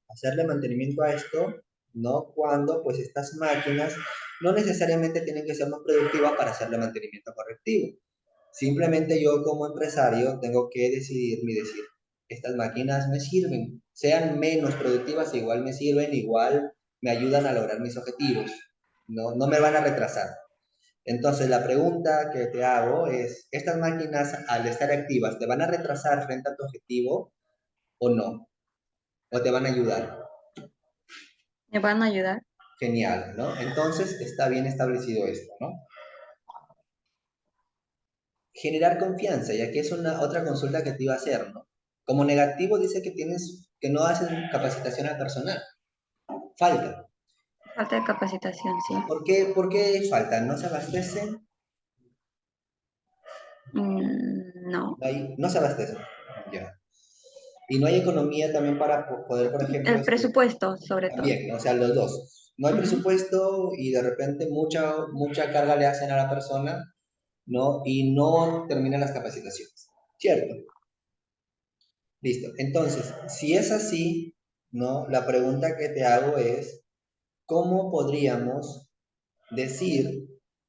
hacerle mantenimiento a esto? ¿No? Cuando, pues, estas máquinas no necesariamente tienen que ser más productivas para hacerle mantenimiento correctivo. Simplemente yo como empresario tengo que decidirme y decir, estas máquinas me sirven, sean menos productivas, igual me sirven, igual me ayudan a lograr mis objetivos, no, no me van a retrasar. Entonces la pregunta que te hago es, ¿estas máquinas al estar activas te van a retrasar frente a tu objetivo o no? ¿O te van a ayudar? ¿Me van a ayudar? Genial, ¿no? Entonces está bien establecido esto, ¿no? Generar confianza, ya que es una otra consulta que te iba a hacer, ¿no? Como negativo dice que no haces capacitación al personal. Falta. Falta de capacitación, sí. Por qué falta? ¿No se abastece? No. No se abastece. Ya. Y no hay economía también para poder, por ejemplo, El presupuesto, sobre todo. también, ¿no? O sea, los dos. No hay Ujú. presupuesto y de repente mucha carga le hacen a la persona, ¿no? Y no terminan las capacitaciones. ¿Cierto? Listo. Entonces, si es así, ¿no? La pregunta que te hago es, ¿cómo podríamos decir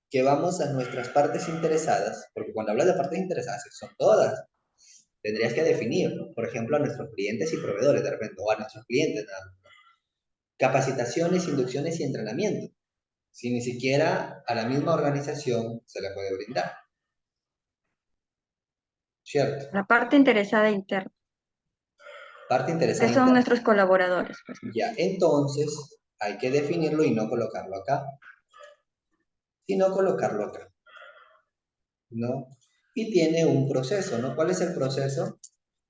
que vamos a nuestras partes interesadas? Porque cuando hablas de partes interesadas, son todas. Tendrías que definir, ¿no? Por ejemplo, a nuestros clientes y proveedores, de repente, o a nuestros clientes, nada más. Capacitaciones, inducciones y entrenamiento. Si ni siquiera a la misma organización se le puede brindar. ¿Cierto? La parte interesada interna, Parte que interesada son interna. nuestros colaboradores, pues. Ya, entonces hay que definirlo y no colocarlo acá, sino colocarlo acá, ¿no? Y tiene un proceso, ¿no? ¿Cuál es el proceso?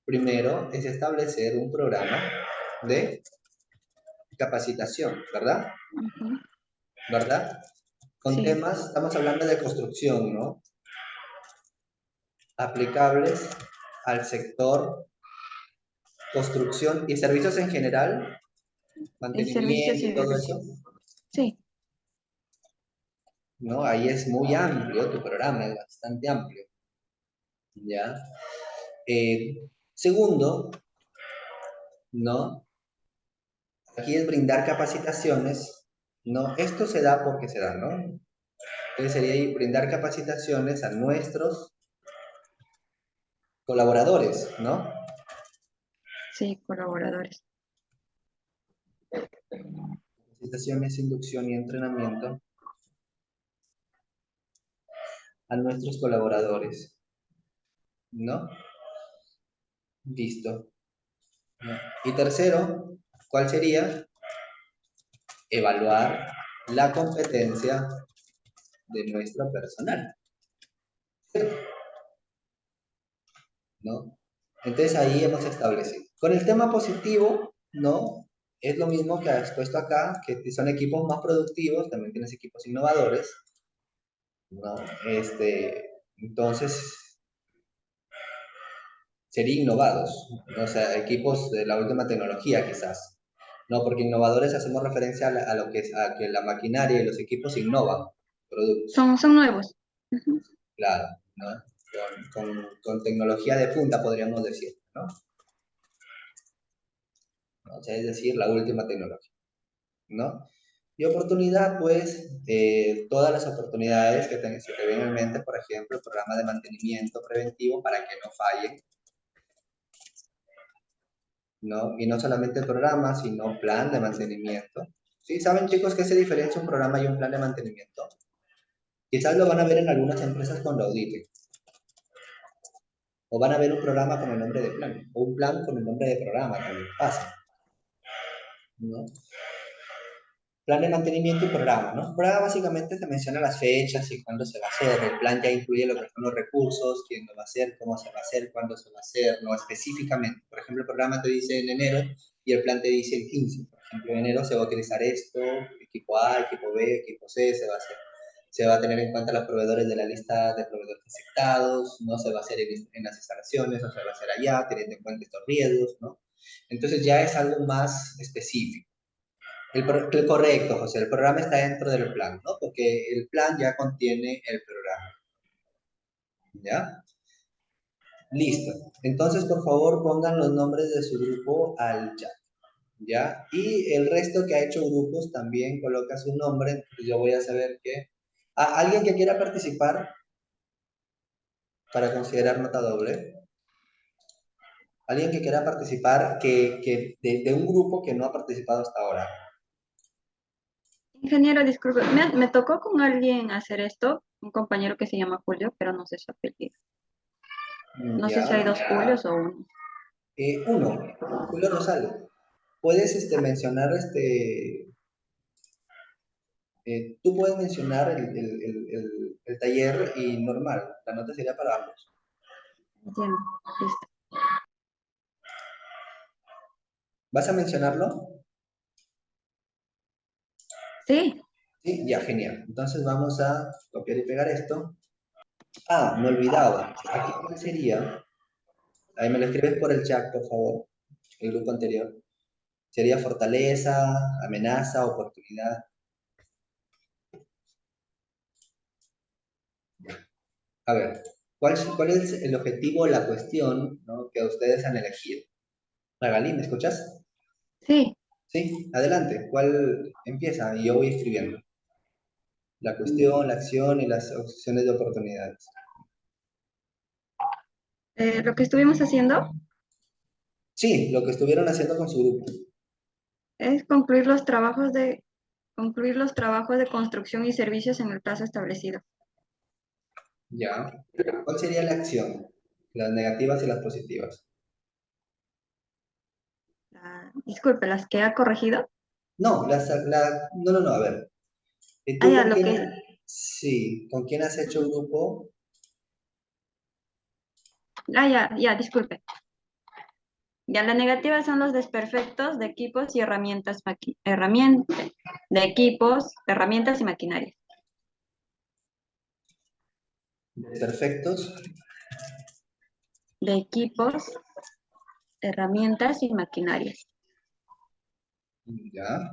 Primero es establecer un programa de capacitación, ¿verdad? Ujú. ¿Verdad? Con Sí, temas, estamos hablando de construcción, ¿no? Aplicables al sector construcción y servicios en general, y servicios mantenimiento y y todo eso, diversión. Sí, ¿no? Ahí es muy amplio tu programa, es bastante amplio, ¿ya? Segundo, ¿no? Aquí es brindar capacitaciones, ¿no? Esto se da porque se da, ¿no? Entonces sería ahí brindar capacitaciones a nuestros colaboradores, ¿no? sí, colaboradores. Capacitaciones, inducción y entrenamiento a nuestros colaboradores, ¿no? Listo. ¿No? Y tercero, ¿cuál sería? Evaluar la competencia de nuestro personal, ¿no? Entonces ahí hemos establecido. Con el tema positivo, ¿no? Es lo mismo que ha expuesto acá, que son equipos más productivos, también tienes equipos innovadores, ¿no? Entonces, sería innovados, ¿no? O sea, equipos de la última tecnología quizás, ¿no? Porque innovadores hacemos referencia a lo que es, a que la maquinaria y los equipos innovan productos, Son nuevos. Ujú. claro, ¿no? Con tecnología de punta, podríamos decir, ¿no? O sea, es decir, la última tecnología, ¿no? Y oportunidad, pues, todas las oportunidades que se te ven en mente, por ejemplo, el programa de mantenimiento preventivo para que no fallen, ¿no? Y no solamente el programa, sino plan de mantenimiento. ¿Sí? ¿Saben, chicos, qué se diferencia un programa y un plan de mantenimiento? Quizás lo van a ver en algunas empresas cuando auditen. O van a ver un programa con el nombre de plan, o un plan con el nombre de programa, también pasa, ¿no? Plan de mantenimiento y programa, ¿no? Programa básicamente te menciona las fechas y cuándo se va a hacer. El plan ya incluye lo que son los recursos, quién lo va a hacer, cómo se va a hacer, cuándo se va a hacer, no específicamente. Por ejemplo, el programa te dice en enero y el plan te dice el 15. Por ejemplo, en enero se va a utilizar esto, equipo A, equipo B, equipo C, se va a hacer. Se va a tener en cuenta los proveedores de la lista de proveedores afectados, no se va a hacer en las instalaciones, no se va a hacer allá, teniendo en cuenta estos riesgos, ¿no? Entonces ya es algo más específico. Correcto, José, el programa está dentro del plan, ¿no? Porque el plan ya contiene el programa, ¿ya? Listo. Entonces, por favor, pongan los nombres de su grupo al chat, ¿ya? Y el resto que ha hecho grupos también coloca su nombre, entonces yo voy a saber que... ¿Alguien que quiera participar para considerar nota doble? ¿Alguien que quiera participar de un grupo que no ha participado hasta ahora? Ingeniero, disculpe, me tocó con alguien hacer esto, un compañero que se llama Julio, pero no sé su apellido. No sé si hay Ya. dos Julios o uno. Uno, Julio Rosales. ¿Puedes mencionar tú puedes mencionar el taller y normal, la nota sería para ambos. Entiendo. Listo. ¿Vas a mencionarlo? Sí, Sí, ya, genial. Entonces vamos a copiar y pegar esto. Me olvidaba. Aquí cuál sería. Ahí me lo escribes por el chat, por favor. El grupo anterior. Sería fortaleza, amenaza, oportunidad. A ver, ¿cuál es el objetivo o la cuestión, ¿no?, que ustedes han elegido? Magalí, ¿me escuchas? sí. Sí, adelante. ¿Cuál empieza? Y yo voy escribiendo. La cuestión, la acción y las opciones de oportunidades. Lo que estuvimos haciendo Sí, lo que estuvieron haciendo con su grupo. es concluir los trabajos de construcción y servicios en el plazo establecido. Ya. ¿Cuál sería la acción? Las negativas y las positivas. Disculpe, las que ha corregido. No, no, a ver. Ah, ¿Tú ya, con lo quién? que, Sí, ¿con quién has hecho grupo? ya, disculpe. Ya, la negativa son los desperfectos de equipos y de equipos, herramientas y maquinarias. Perfectos. De equipos, herramientas y maquinarias. Ya.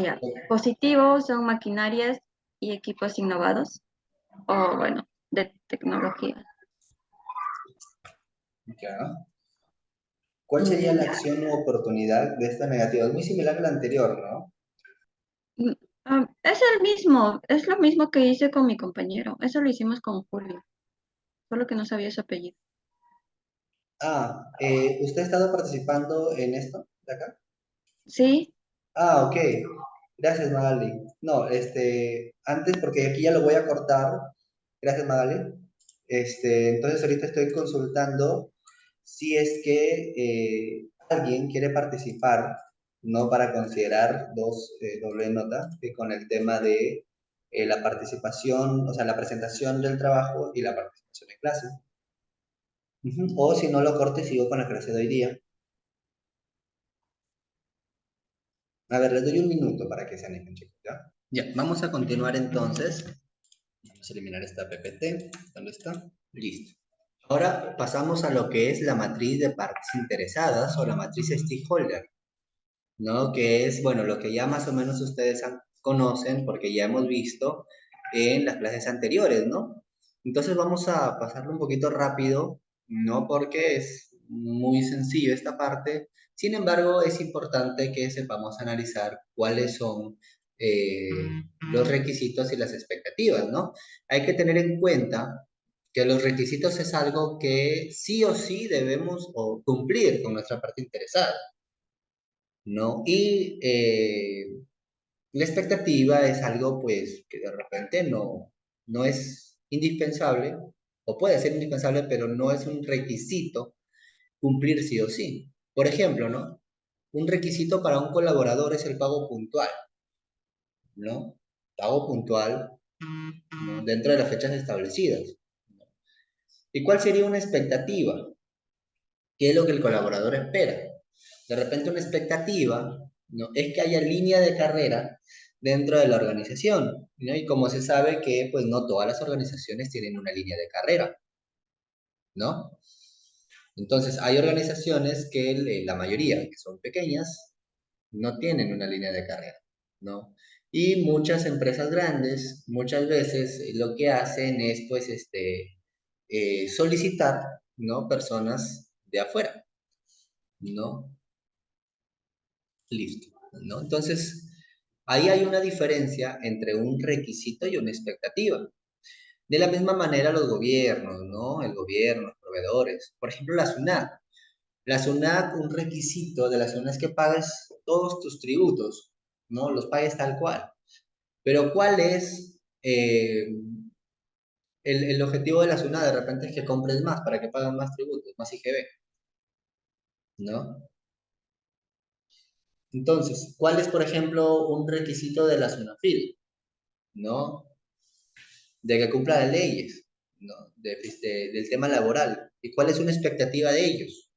Ya. Positivos son maquinarias y equipos innovados, o bueno, de tecnología. Ya. ¿Cuál sería la acción u oportunidad de esta negativa? Es muy similar a la anterior, ¿no? Es es lo mismo que hice con mi compañero. Eso lo hicimos con Julio, solo que no sabía su apellido. ¿Usted ha estado participando en esto de acá? Sí, Ok. Gracias, Magali. No, antes, porque aquí ya lo voy a cortar. Gracias, Magali. Entonces, ahorita estoy consultando si es que alguien quiere participar, ¿no? Para considerar dos doble nota, que con el tema de la participación, o sea, la presentación del trabajo y la participación en clase. Ujú. O si no lo corto y sigo con la clase de hoy día. A ver, les doy un minuto para que se animen, chicos, ¿ya? Ya, vamos a continuar entonces. Vamos a eliminar esta PPT. ¿Dónde está? Listo. Ahora pasamos a lo que es la matriz de partes interesadas o la matriz stakeholder, ¿no? Que es, bueno, lo que ya más o menos ustedes conocen porque ya hemos visto en las clases anteriores, ¿no? Entonces vamos a pasarlo un poquito rápido, no porque es muy sencillo esta parte, sin embargo es importante que sepamos analizar cuáles son eh, los requisitos y las expectativas, ¿no? Hay que tener en cuenta que los requisitos es algo que sí o sí debemos cumplir con nuestra parte interesada, ¿no? Y la expectativa es algo, pues, que de repente no es indispensable, o puede ser indispensable, pero no es un requisito cumplir sí o sí. Por ejemplo, ¿no? Un requisito para un colaborador es el pago puntual, ¿no? Pago puntual, ¿no? Dentro de las fechas establecidas. ¿Y cuál sería una expectativa? ¿Qué es lo que el colaborador espera? De repente una expectativa, ¿no? Es que haya línea de carrera dentro de la organización, ¿no? Y como se sabe que pues no todas las organizaciones tienen una línea de carrera, ¿no? Entonces hay organizaciones que la mayoría, que son pequeñas, no tienen una línea de carrera, ¿no? Y muchas empresas grandes, muchas veces lo que hacen es pues solicitar, ¿no? Personas de afuera, ¿no? Listo, ¿no? Entonces, ahí hay una diferencia entre un requisito y una expectativa. De la misma manera los gobiernos, ¿no? El gobierno, los proveedores. Por ejemplo, la SUNAT. La SUNAT, un requisito de la SUNAT es que pagues todos tus tributos, ¿no? Los pagues tal cual. Pero ¿cuál es el objetivo de la SUNAT? De repente es que compres más para que paguen más tributos, más IGB, ¿no? Entonces, ¿cuál es, por ejemplo, un requisito de la SUNAFIL? ¿No? De que cumpla las leyes, ¿no? Del tema laboral. ¿Y cuál es una expectativa de ellos?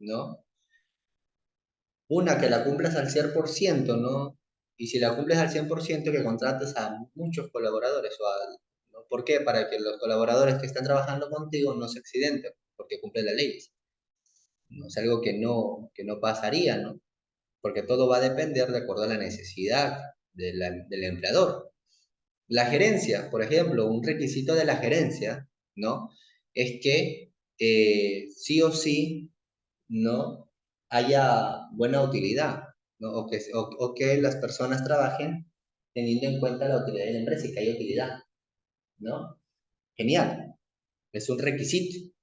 ¿No? Una, que la cumplas al 100%, ¿no? Y si la cumples al 100%, que contrates a muchos colaboradores. ¿No? ¿Por qué? Para que los colaboradores que están trabajando contigo no se accidenten, porque cumplen las leyes. ¿No? Es algo que no pasaría, ¿no? Porque todo va a depender de acuerdo a la necesidad del empleador. La gerencia, por ejemplo, un requisito de la gerencia, ¿no? Es que sí o sí, ¿no? Haya buena utilidad, ¿no? O que las personas trabajen teniendo en cuenta la utilidad de la empresa y que haya utilidad, ¿no? Genial, es un requisito,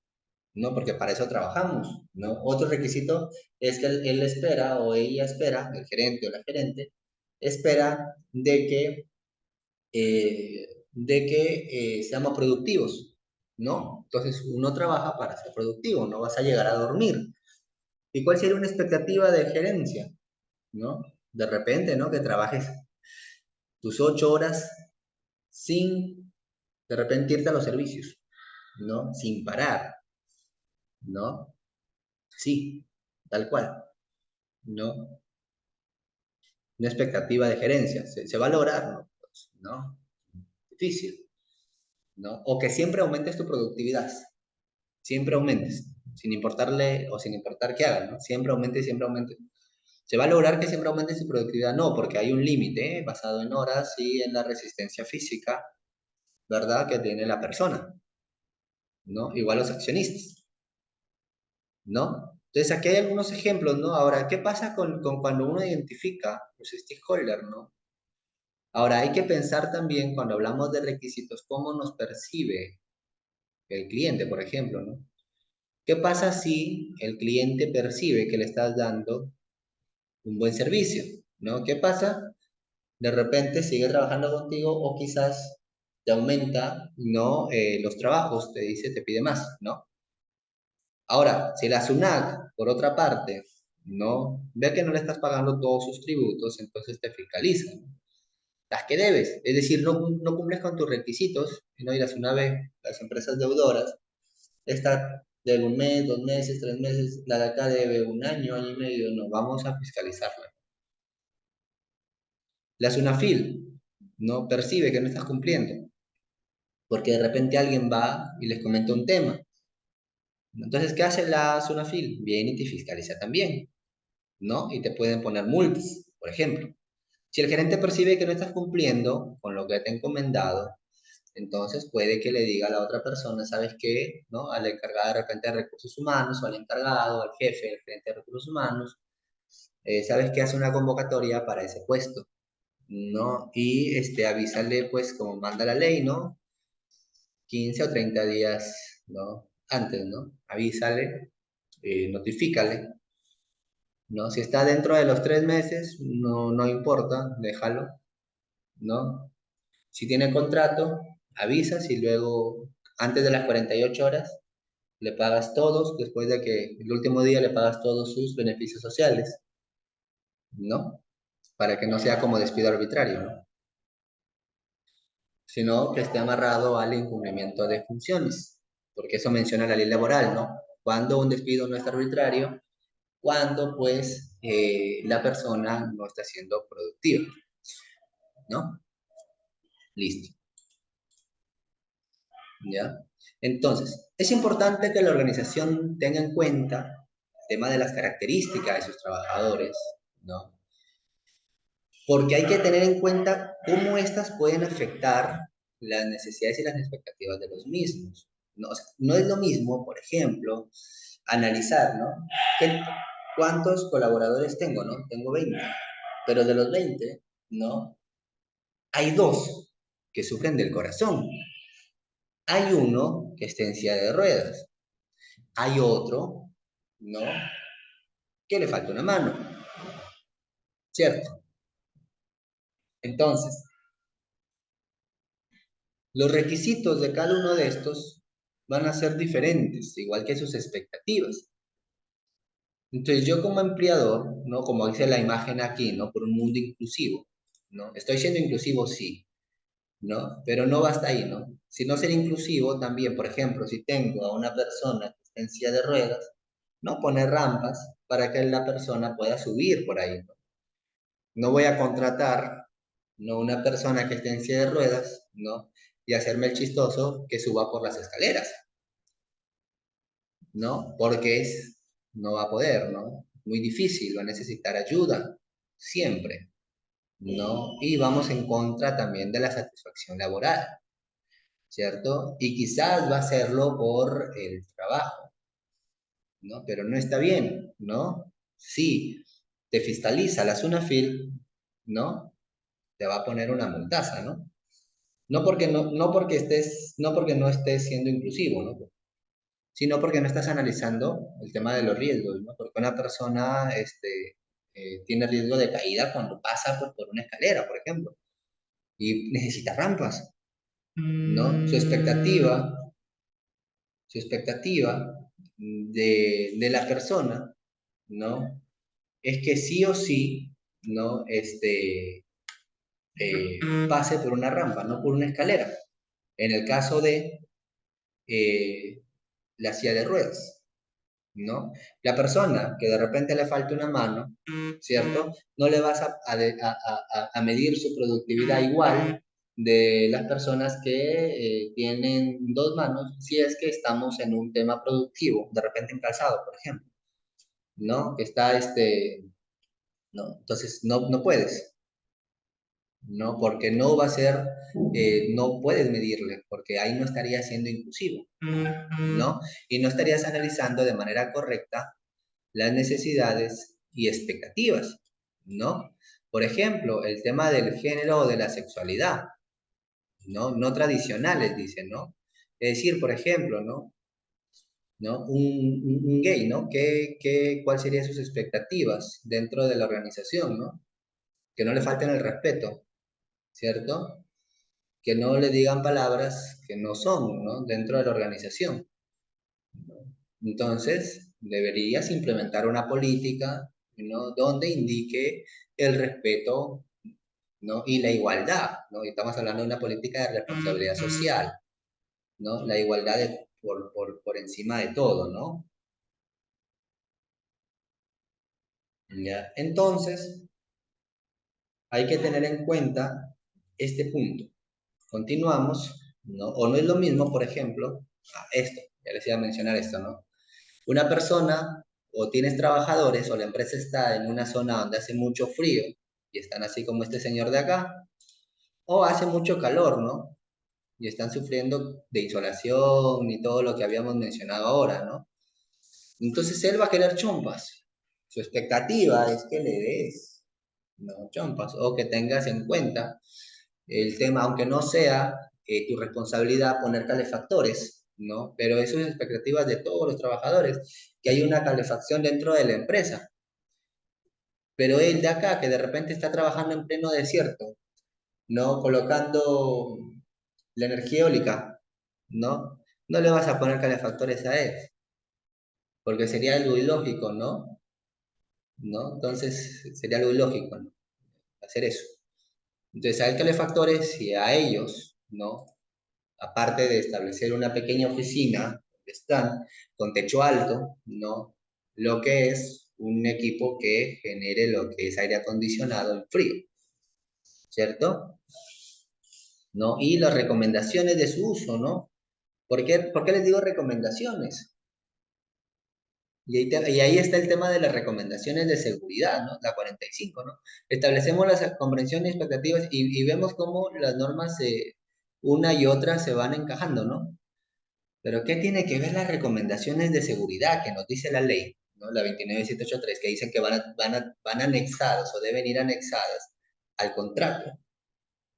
¿no? Porque para eso trabajamos, ¿no? Otro requisito es que él espera o ella espera, el gerente o la gerente, espera de que seamos productivos, ¿no? Entonces uno trabaja para ser productivo, no vas a llegar a dormir. ¿Y cuál sería una expectativa de gerencia, ¿no? De repente, ¿no? Que trabajes tus 8 horas sin de repente irte a los servicios, ¿no? Sin parar, ¿no? Sí, tal cual, ¿no? Una expectativa de gerencia, ¿se va a lograr? ¿No? Pues, ¿no? Difícil, ¿no? O que siempre aumentes tu productividad, siempre aumentes, sin importarle o sin importar qué hagan, ¿no? Siempre aumente, siempre aumente. ¿Se va a lograr que siempre aumente su productividad? No, porque hay un límite basado en horas y en la resistencia física, ¿verdad? Que tiene la persona, ¿no? Igual los accionistas, ¿no? Entonces aquí hay algunos ejemplos, ¿no? Ahora, ¿qué pasa con cuando uno identifica los stakeholders, ¿no? Ahora, hay que pensar también cuando hablamos de requisitos, cómo nos percibe el cliente, por ejemplo, ¿no? ¿Qué pasa si el cliente percibe que le estás dando un buen servicio? ¿No? ¿Qué pasa? De repente sigue trabajando contigo o quizás te aumenta, ¿no? Los trabajos, te dice, te pide más, ¿no? Ahora, si la SUNAT, por otra parte, no ve que no le estás pagando todos sus tributos, entonces te fiscaliza, ¿no? Las que debes, es decir, no cumples con tus requisitos, ¿no? Y la SUNAT ve, las empresas deudoras, esta debe un mes, 2 meses, 3 meses, la de acá debe un año y medio, no, vamos a fiscalizarla. La SUNAFIL no percibe que no estás cumpliendo, porque de repente alguien va y les comenta un tema. Entonces, ¿qué hace la SUNAFIL? Viene y te fiscaliza también, ¿no? Y te pueden poner multas, por ejemplo. Si el gerente percibe que no estás cumpliendo con lo que te ha encomendado, entonces puede que le diga a la otra persona, ¿sabes qué? ¿No? Al encargado de repente de recursos humanos, o al encargado, al jefe, el gerente de recursos humanos, ¿sabes qué? Hace una convocatoria para ese puesto, ¿no? Y avísale, pues, como manda la ley, ¿no? 15 o 30 días, ¿no? Antes, ¿no? Avísale, notifícale, ¿no? Si está dentro de los 3 meses, no importa, déjalo, ¿no? Si tiene contrato, avisas y luego, antes de las 48 horas, le pagas todos, después de que el último día le pagas todos sus beneficios sociales, ¿no? Para que no sea como despido arbitrario, ¿no? Sino que esté amarrado al incumplimiento de funciones, porque eso menciona la ley laboral, ¿no? Cuando un despido no es arbitrario, cuando pues la persona no está siendo productiva, ¿no? Listo, ¿ya? Entonces, es importante que la organización tenga en cuenta el tema de las características de sus trabajadores, ¿no? Porque hay que tener en cuenta cómo éstas pueden afectar las necesidades y las expectativas de los mismos. No, o sea, no es lo mismo, por ejemplo, analizar, ¿no? ¿Cuántos colaboradores tengo, no? Tengo 20, pero de los 20, ¿no? Hay 2 que sufren del corazón. Hay uno que está en silla de ruedas. Hay otro, ¿no? Que le falta una mano, ¿cierto? Entonces, los requisitos de cada uno de estos van a ser diferentes, igual que sus expectativas. Entonces, yo como empleador, ¿no? Como dice la imagen aquí, ¿no? Por un mundo inclusivo, ¿no? Estoy siendo inclusivo, sí, ¿no? Pero no basta ahí, ¿no? Si no ser inclusivo, también, por ejemplo, si tengo a una persona que está en silla de ruedas, ¿no? Poner rampas para que la persona pueda subir por ahí, ¿no? No voy a contratar, ¿no? Una persona que esté en silla de ruedas, ¿no? Y hacerme el chistoso que suba por las escaleras, ¿no? Porque no va a poder, ¿no? Muy difícil, va a necesitar ayuda, siempre, ¿no? Y vamos en contra también de la satisfacción laboral, ¿cierto? Y quizás va a hacerlo por el trabajo, ¿no? Pero no está bien, ¿no? Sí, te fiscaliza la SUNAFIL, ¿no? Te va a poner una multaza, ¿no? No porque no estés siendo inclusivo, ¿no? Sino porque no estás analizando el tema de los riesgos, ¿no? Porque una persona tiene riesgo de caída cuando pasa por una escalera, por ejemplo, y necesita rampas, ¿no? Su expectativa de la persona, ¿no? Es que sí o sí, ¿no? Pase por una rampa, no por una escalera. En el caso de la silla de ruedas, ¿no? La persona que de repente le falta una mano, ¿cierto? No le vas a medir su productividad igual de las personas que tienen 2 manos, si es que estamos en un tema productivo, de repente en calzado, por ejemplo, ¿no? Que está no, entonces no puedes, ¿no? Porque no va a ser, no puedes medirle, porque ahí no estarías siendo inclusivo, ¿no? Y no estarías analizando de manera correcta las necesidades y expectativas, ¿no? Por ejemplo, el tema del género o de la sexualidad, ¿no? No tradicionales, dicen, ¿no? Es decir, por ejemplo, ¿no? ¿no? Un gay, ¿no? ¿Cuál serían sus expectativas dentro de la organización, ¿no? Que no le falten el respeto, ¿cierto? Que no le digan palabras que no son, ¿no? Dentro de la organización. Entonces, deberías implementar una política, ¿no? Donde indique el respeto, ¿no? Y la igualdad, ¿no? Y estamos hablando de una política de responsabilidad social, ¿no? La igualdad por encima de todo, ¿no? ¿Ya? Entonces, hay que tener en cuenta este punto. Continuamos, ¿no? O no es lo mismo, por ejemplo, esto, ya les iba a mencionar esto, ¿no? Una persona o tienes trabajadores o la empresa está en una zona donde hace mucho frío y están así como este señor de acá, o hace mucho calor, ¿no? Y están sufriendo de insolación y todo lo que habíamos mencionado ahora, ¿no? Entonces él va a querer chompas. Su expectativa es que le des, ¿no? Chompas, o que tengas en cuenta el tema, aunque no sea tu responsabilidad poner calefactores, ¿no? Pero eso es expectativas de todos los trabajadores, que hay una calefacción dentro de la empresa. Pero él de acá, que de repente está trabajando en pleno desierto, ¿no? Colocando la energía eólica, ¿no? No le vas a poner calefactores a él, porque sería algo ilógico, ¿no? ¿No? Entonces sería algo ilógico, ¿no? Hacer eso. Entonces hay calefactores y a ellos, ¿no? Aparte de establecer una pequeña oficina donde están con techo alto, ¿no? Lo que es un equipo que genere lo que es aire acondicionado y frío, ¿cierto? ¿No? Y las recomendaciones de su uso, ¿no? ¿Por qué les digo recomendaciones? Y ahí está el tema de las recomendaciones de seguridad, ¿no? La 45, ¿no? Establecemos las comprensiones y expectativas y vemos cómo las normas una y otra se van encajando, ¿no? Pero ¿qué tiene que ver las recomendaciones de seguridad que nos dice la ley, ¿no? La 29783, que dicen que van anexadas o deben ir anexadas al contrato,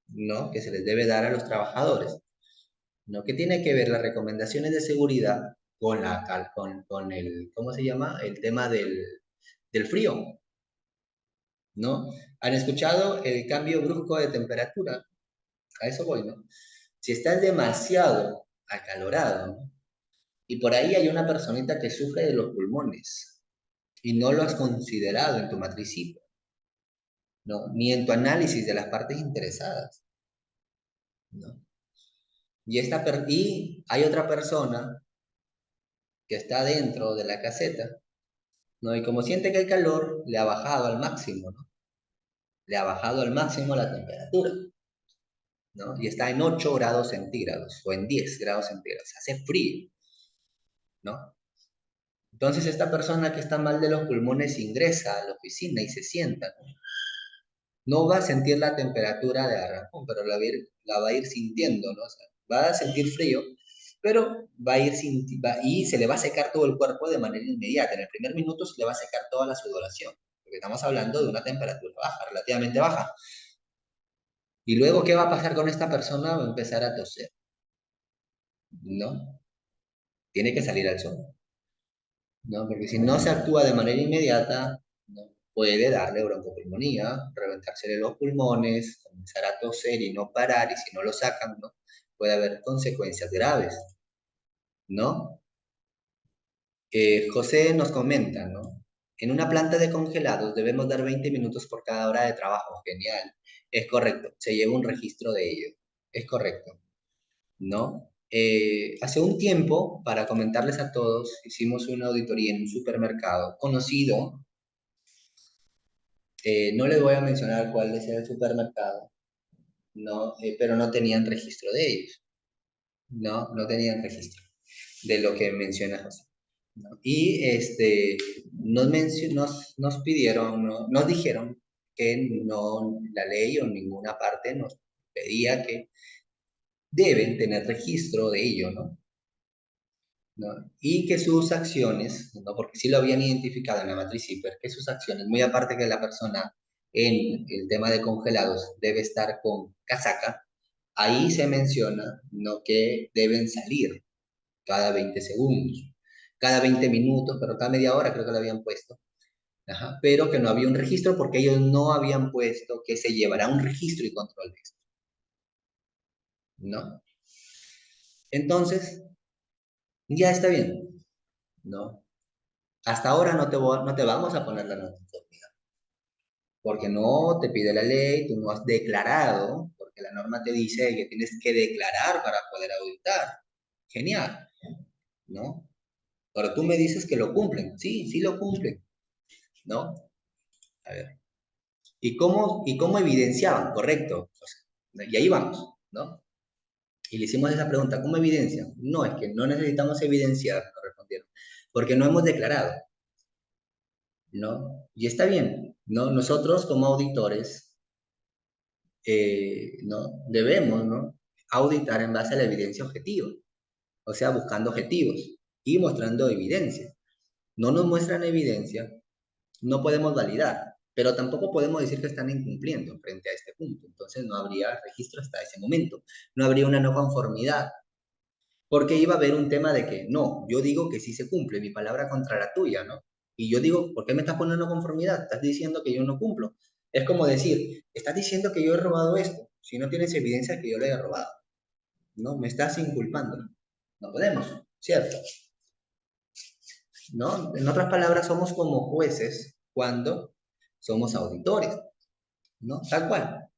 ¿no? Que se les debe dar a los trabajadores, ¿no? ¿Qué tiene que ver las recomendaciones de seguridad con el, ¿cómo se llama? El tema del frío, ¿no? ¿Han escuchado el cambio brusco de temperatura? A eso voy, ¿no? Si estás demasiado acalorado, ¿no? Y por ahí hay una personita que sufre de los pulmones y no lo has considerado en tu matriz CIPO, ¿no? Ni en tu análisis de las partes interesadas, ¿no? Y hay otra persona que está dentro de la caseta, ¿no? Y como siente que el calor le ha bajado al máximo, ¿no? Le ha bajado al máximo la temperatura, ¿no? Y está en 8 grados centígrados o en 10 grados centígrados, hace frío, ¿no? Entonces esta persona que está mal de los pulmones ingresa a la oficina y se sienta, ¿no? No va a sentir la temperatura de arrancón, pero la va a ir sintiendo, ¿no? O sea, va a sentir frío, pero y se le va a secar todo el cuerpo de manera inmediata. En el primer minuto se le va a secar toda la sudoración, porque estamos hablando de una temperatura baja, relativamente baja. Y luego, ¿qué va a pasar con esta persona? Va a empezar a toser, ¿no? Tiene que salir al sol, ¿no? Porque si no se actúa de manera inmediata, ¿no? Puede darle broncopulmonía, reventársele los pulmones, comenzar a toser y no parar, y si no lo sacan, ¿no? Puede haber consecuencias graves, ¿no? José nos comenta, ¿no? En una planta de congelados debemos dar 20 minutos por cada hora de trabajo. Genial. Es correcto. Se lleva un registro de ello. Es correcto, ¿no? Hace un tiempo, para comentarles a todos, hicimos una auditoría en un supermercado conocido. No les voy a mencionar cuál es el supermercado, ¿no? Pero no tenían registro de ellos, ¿no? No tenían registro de lo que menciona José, ¿no? Y nos pidieron, ¿no? Nos dijeron que no, la ley o ninguna parte nos pedía que deben tener registro de ello, ¿no? ¿No? Y que sus acciones, ¿no? Porque sí lo habían identificado en la matriz CIPER, que sus acciones, muy aparte que la persona en el tema de congelados debe estar con casaca, ahí se menciona, ¿no? Que deben salir cada 20 segundos. cada 20 minutos, pero cada media hora creo que lo habían puesto. Ajá, pero que no había un registro porque ellos no habían puesto que se llevará un registro y control de esto, ¿no? Entonces, ya está bien, ¿no? Hasta ahora no te vamos a poner la nota conformidad, porque no te pide la ley, tú no has declarado, porque la norma te dice que tienes que declarar para poder auditar. Genial, ¿no? Pero tú me dices que lo cumplen. Sí, sí lo cumplen, ¿no? A ver. Y cómo evidenciaban? Correcto. Pues, y ahí vamos, ¿no? Y le hicimos esa pregunta, ¿cómo evidencian? No, es que no necesitamos evidenciar, nos respondieron, porque no hemos declarado, ¿no? Y está bien, ¿no? Nosotros como auditores, ¿no? Debemos, ¿no? Auditar en base a la evidencia objetiva, o sea, buscando objetivos y mostrando evidencia. No nos muestran evidencia, no podemos validar, pero tampoco podemos decir que están incumpliendo frente a este punto. Entonces no habría registro hasta ese momento. No habría una no conformidad, porque iba a haber un tema de que, no, yo digo que sí se cumple, mi palabra contra la tuya, ¿no? Y yo digo, ¿por qué me estás poniendo conformidad? Estás diciendo que yo no cumplo. Es como decir, estás diciendo que yo he robado esto, si no tienes evidencia que yo le he robado, ¿no? Me estás inculpando. No podemos, ¿cierto? ¿No? En otras palabras, somos como jueces cuando somos auditores, ¿no? Tal cual.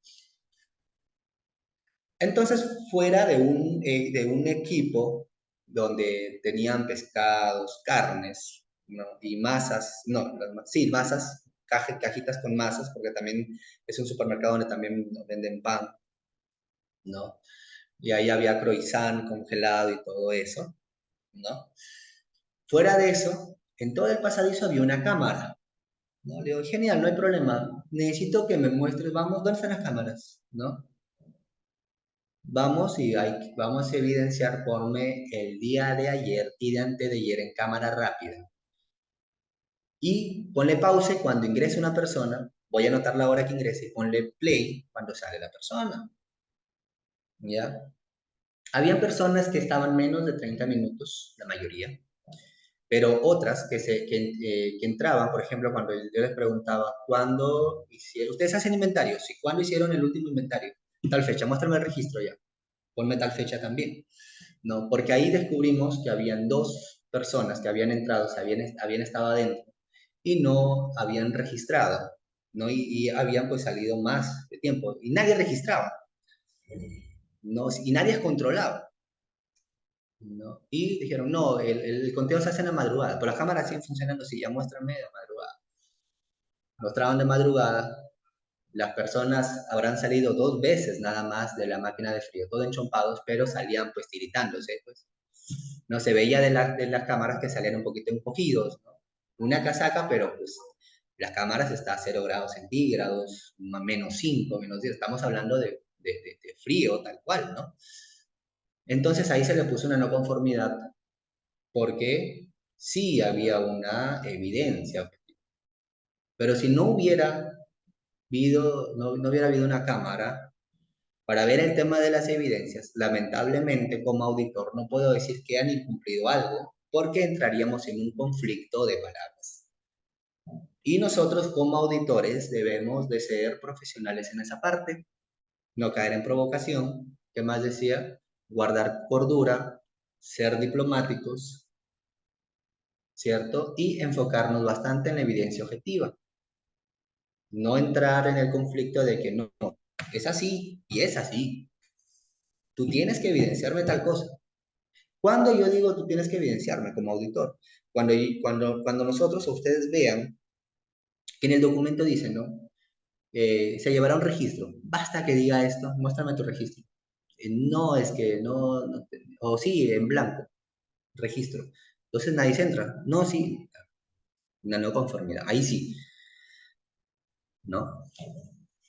Entonces, fuera de un equipo donde tenían pescados, carnes, ¿no? Y masas, no, sí, masas, cajitas con masas, porque también es un supermercado donde también venden pan, ¿no? Y ahí había croissant congelado y todo eso, ¿no? Fuera de eso, en todo el pasadizo había una cámara, ¿no? Le digo, genial, no hay problema, necesito que me muestres, vamos, ¿dónde están las cámaras? ¿No? Vamos a evidenciar, ponme el día de ayer y de antes de ayer en cámara rápida. Y ponle pause cuando ingrese una persona, voy a anotar la hora que ingrese y ponle play cuando sale la persona. ¿Ya? Habían personas que estaban menos de 30 minutos, la mayoría, pero otras que entraban, por ejemplo, cuando yo les preguntaba, ¿cuándo hicieron? ¿Ustedes hacen inventarios? Sí, ¿cuándo hicieron el último inventario? Tal fecha, muéstrame el registro ya. Ponme tal fecha también. ¿No? Porque ahí descubrimos que habían dos personas que habían entrado, habían estado adentro y no habían registrado, ¿no? Y habían pues salido más de tiempo y nadie registraba, ¿no? Y nadie controlaba, ¿no? Y dijeron, no, el conteo se hace en la madrugada, pero las cámaras siguen funcionando, sí, ya muéstrame de madrugada. Mostraban de madrugada, las personas habrán salido dos veces nada más de la máquina de frío, todo enchompados, pero salían pues tiritándose, pues. No se veía de las cámaras que salían un poquito encogidos, ¿no? Una casaca, pero pues las cámaras está a 0 grados centígrados, menos 5, menos 10, estamos hablando de frío tal cual, ¿no? Entonces ahí se le puso una no conformidad porque sí había una evidencia, pero si no hubiera no hubiera habido una cámara para ver el tema de las evidencias, lamentablemente como auditor no puedo decir que han incumplido algo porque entraríamos en un conflicto de palabras. Y nosotros como auditores debemos de ser profesionales en esa parte, no caer en provocación, ¿qué más decía? Guardar cordura, ser diplomáticos, ¿cierto? Y enfocarnos bastante en la evidencia objetiva. No entrar en el conflicto de que no, es así y es así. Tú tienes que evidenciarme tal cosa. Cuando yo digo tú tienes que evidenciarme como auditor, cuando nosotros o ustedes vean que en el documento dice, ¿no? Se llevará un registro. Basta que diga esto, muéstrame tu registro. No, es que o sí, en blanco, registro. Entonces nadie se entra. No, sí, una no conformidad. Ahí sí, ¿no?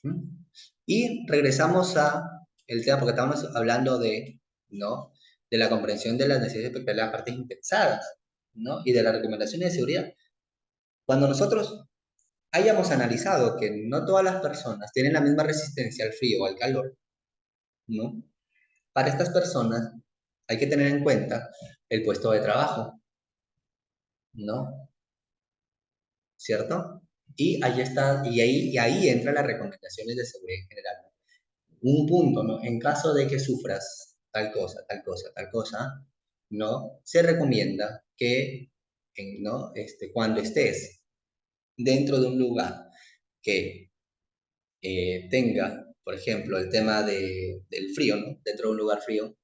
¿Mm? Y regresamos a el tema, porque estábamos hablando ¿no? De la comprensión de las necesidades de las partes interesadas, ¿no? Y de las recomendaciones de seguridad. Cuando nosotros hayamos analizado que no todas las personas tienen la misma resistencia al frío o al calor, ¿no? Para estas personas hay que tener en cuenta el puesto de trabajo, ¿no? ¿Cierto? Y ahí está, y ahí entran las recomendaciones de seguridad en general. Un punto, ¿no? En caso de que sufras tal cosa, tal cosa, tal cosa, ¿no? Se recomienda que, ¿no? Cuando estés dentro de un lugar que tenga, por ejemplo, el tema del frío, ¿no? Dentro de un lugar frío,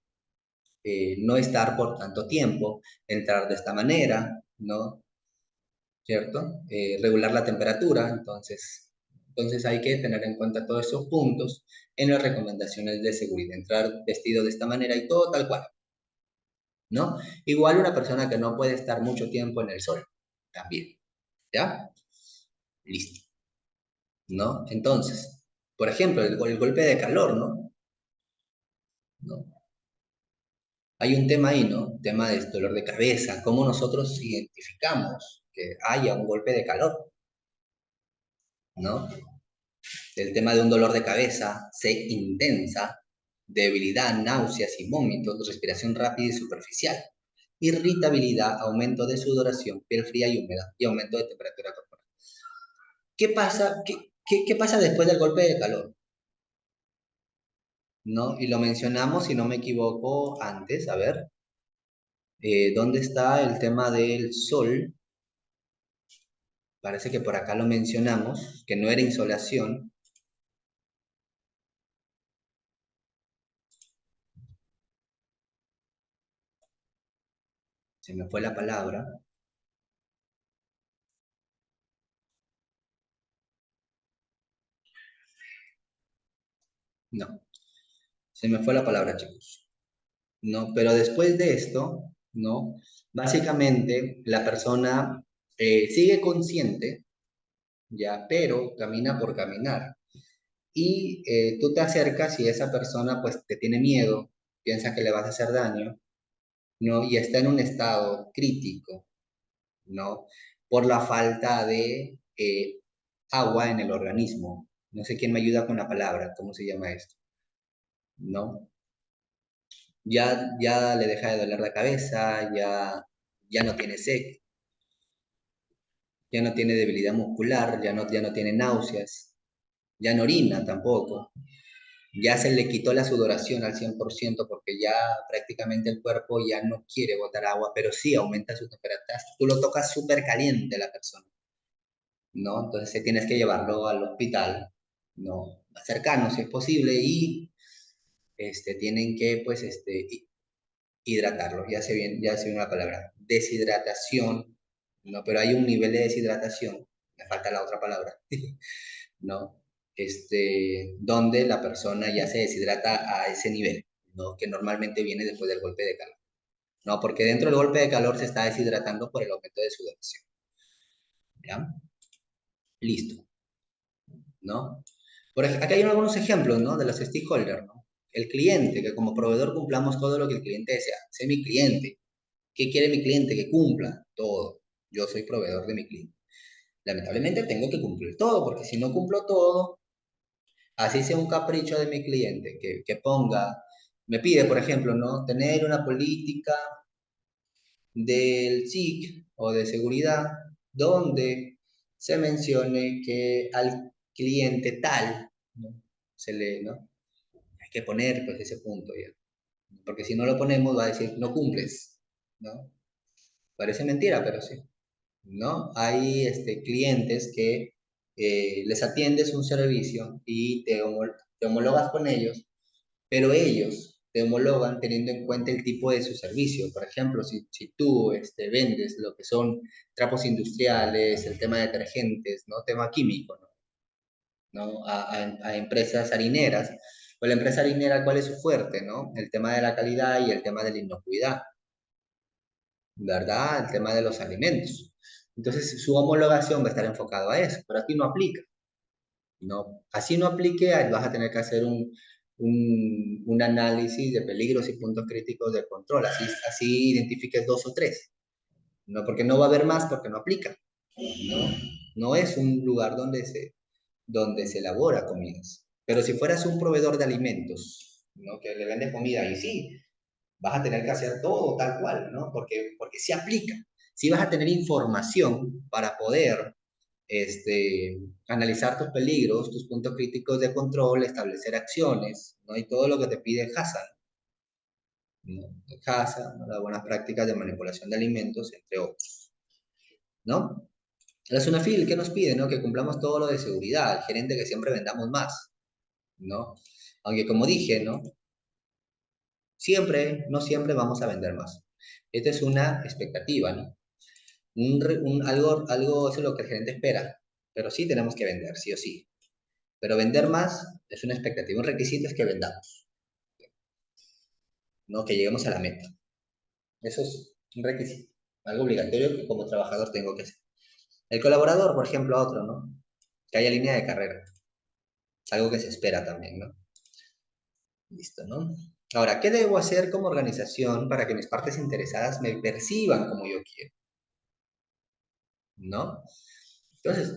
no estar por tanto tiempo, entrar de esta manera, ¿no? ¿Cierto? Regular la temperatura, entonces hay que tener en cuenta todos esos puntos en las recomendaciones de seguridad, entrar vestido de esta manera y todo tal cual, ¿no? Igual una persona que no puede estar mucho tiempo en el sol, también, ¿ya? Listo, ¿no? Entonces, por ejemplo, el golpe de calor, ¿no? ¿No? Hay un tema ahí, ¿no? Tema de dolor de cabeza, cómo nosotros identificamos que haya un golpe de calor, ¿no? El tema de un dolor de cabeza, sed intensa, debilidad, náuseas y vómitos, respiración rápida y superficial, irritabilidad, aumento de sudoración, piel fría y húmeda y aumento de temperatura corporal. ¿Qué pasa, qué pasa después del golpe de calor? ¿No? Y lo mencionamos, si no me equivoco, antes, a ver, ¿dónde está el tema del sol? Parece que por acá lo mencionamos, que no era insolación. Se me fue la palabra. No, se me fue la palabra, chicos. No, pero después de esto, ¿no? Básicamente la persona sigue consciente, ya, pero camina por caminar. Y tú te acercas y esa persona pues te tiene miedo, piensa que le vas a hacer daño, ¿no? Y está en un estado crítico, ¿no? Por la falta de agua en el organismo. No sé quién me ayuda con la palabra, ¿cómo se llama esto? ¿No? Ya le deja de doler la cabeza, ya no tiene sed, ya no tiene debilidad muscular, ya no tiene náuseas, ya no orina tampoco, ya se le quitó la sudoración al 100% porque ya prácticamente el cuerpo ya no quiere botar agua, pero sí aumenta su temperatura. Tú lo tocas súper caliente la persona, ¿no? Entonces tienes que llevarlo al hospital, ¿no? Más cercano si es posible y tienen que, pues, hidratarlo, ya se viene la palabra, deshidratación, ¿no? Pero hay un nivel de deshidratación, me falta la otra palabra, ¿no? Donde la persona ya se deshidrata a ese nivel, ¿no? Que normalmente viene después del golpe de calor, ¿no? Porque dentro del golpe de calor se está deshidratando por el aumento de sudoración, ¿ya? Listo, ¿no? Acá hay algunos ejemplos, ¿no? De los stakeholders, ¿no? El cliente, que como proveedor cumplamos todo lo que el cliente desea. Sé mi cliente. ¿Qué quiere mi cliente? Que cumpla todo. Yo soy proveedor de mi cliente. Lamentablemente tengo que cumplir todo, porque si no cumplo todo, así sea un capricho de mi cliente, que ponga, me pide, por ejemplo, ¿no? Tener una política del SIC o de seguridad donde se mencione que al cliente tal, ¿no? ¿No? Hay que poner pues ese punto ya. Porque si no lo ponemos va a decir, no cumples, ¿no? Parece mentira, pero sí. ¿No? Hay clientes que les atiendes un servicio y te homologas con ellos, pero ellos te homologan teniendo en cuenta el tipo de su servicio. Por ejemplo, si tú vendes lo que son trapos industriales, el tema de detergentes, ¿no? Tema químico, ¿no? A empresas harineras, pues la empresa harinera, ¿cuál es su fuerte, no? El tema de la calidad y el tema de la inocuidad, ¿verdad? El tema de los alimentos. Entonces, su homologación va a estar enfocado a eso, pero aquí no aplica. No, así no aplique, vas a tener que hacer un análisis de peligros y puntos críticos de control. Así identifiques 2 o 3. No, porque no va a haber más porque no aplica. No, no es un lugar donde se elabora comidas. Pero si fueras un proveedor de alimentos, ¿no? Que le vende comida, y sí, vas a tener que hacer todo tal cual, ¿no? Porque sí aplica. sí vas a tener información para poder analizar tus peligros, tus puntos críticos de control, establecer acciones, ¿no? Y todo lo que te pide HACCP, ¿no? HACCP, ¿no? Las buenas prácticas de manipulación de alimentos, entre otros, ¿no? La SUNAFIL, ¿qué nos pide? ¿No? Que cumplamos todo lo de seguridad, el gerente que siempre vendamos más, ¿no? Aunque como dije, ¿no? No siempre vamos a vender más. Esta es una expectativa, ¿no? Algo eso es lo que el gerente espera, pero sí tenemos que vender, sí o sí. Pero vender más es una expectativa, un requisito es que vendamos, no que lleguemos a la meta. Eso es un requisito, algo obligatorio que como trabajador tengo que hacer. El colaborador, por ejemplo, otro, ¿no? Que haya línea de carrera. Es algo que se espera también, ¿no? Listo, ¿no? Ahora, ¿qué debo hacer como organización para que mis partes interesadas me perciban como yo quiero? ¿No? Entonces,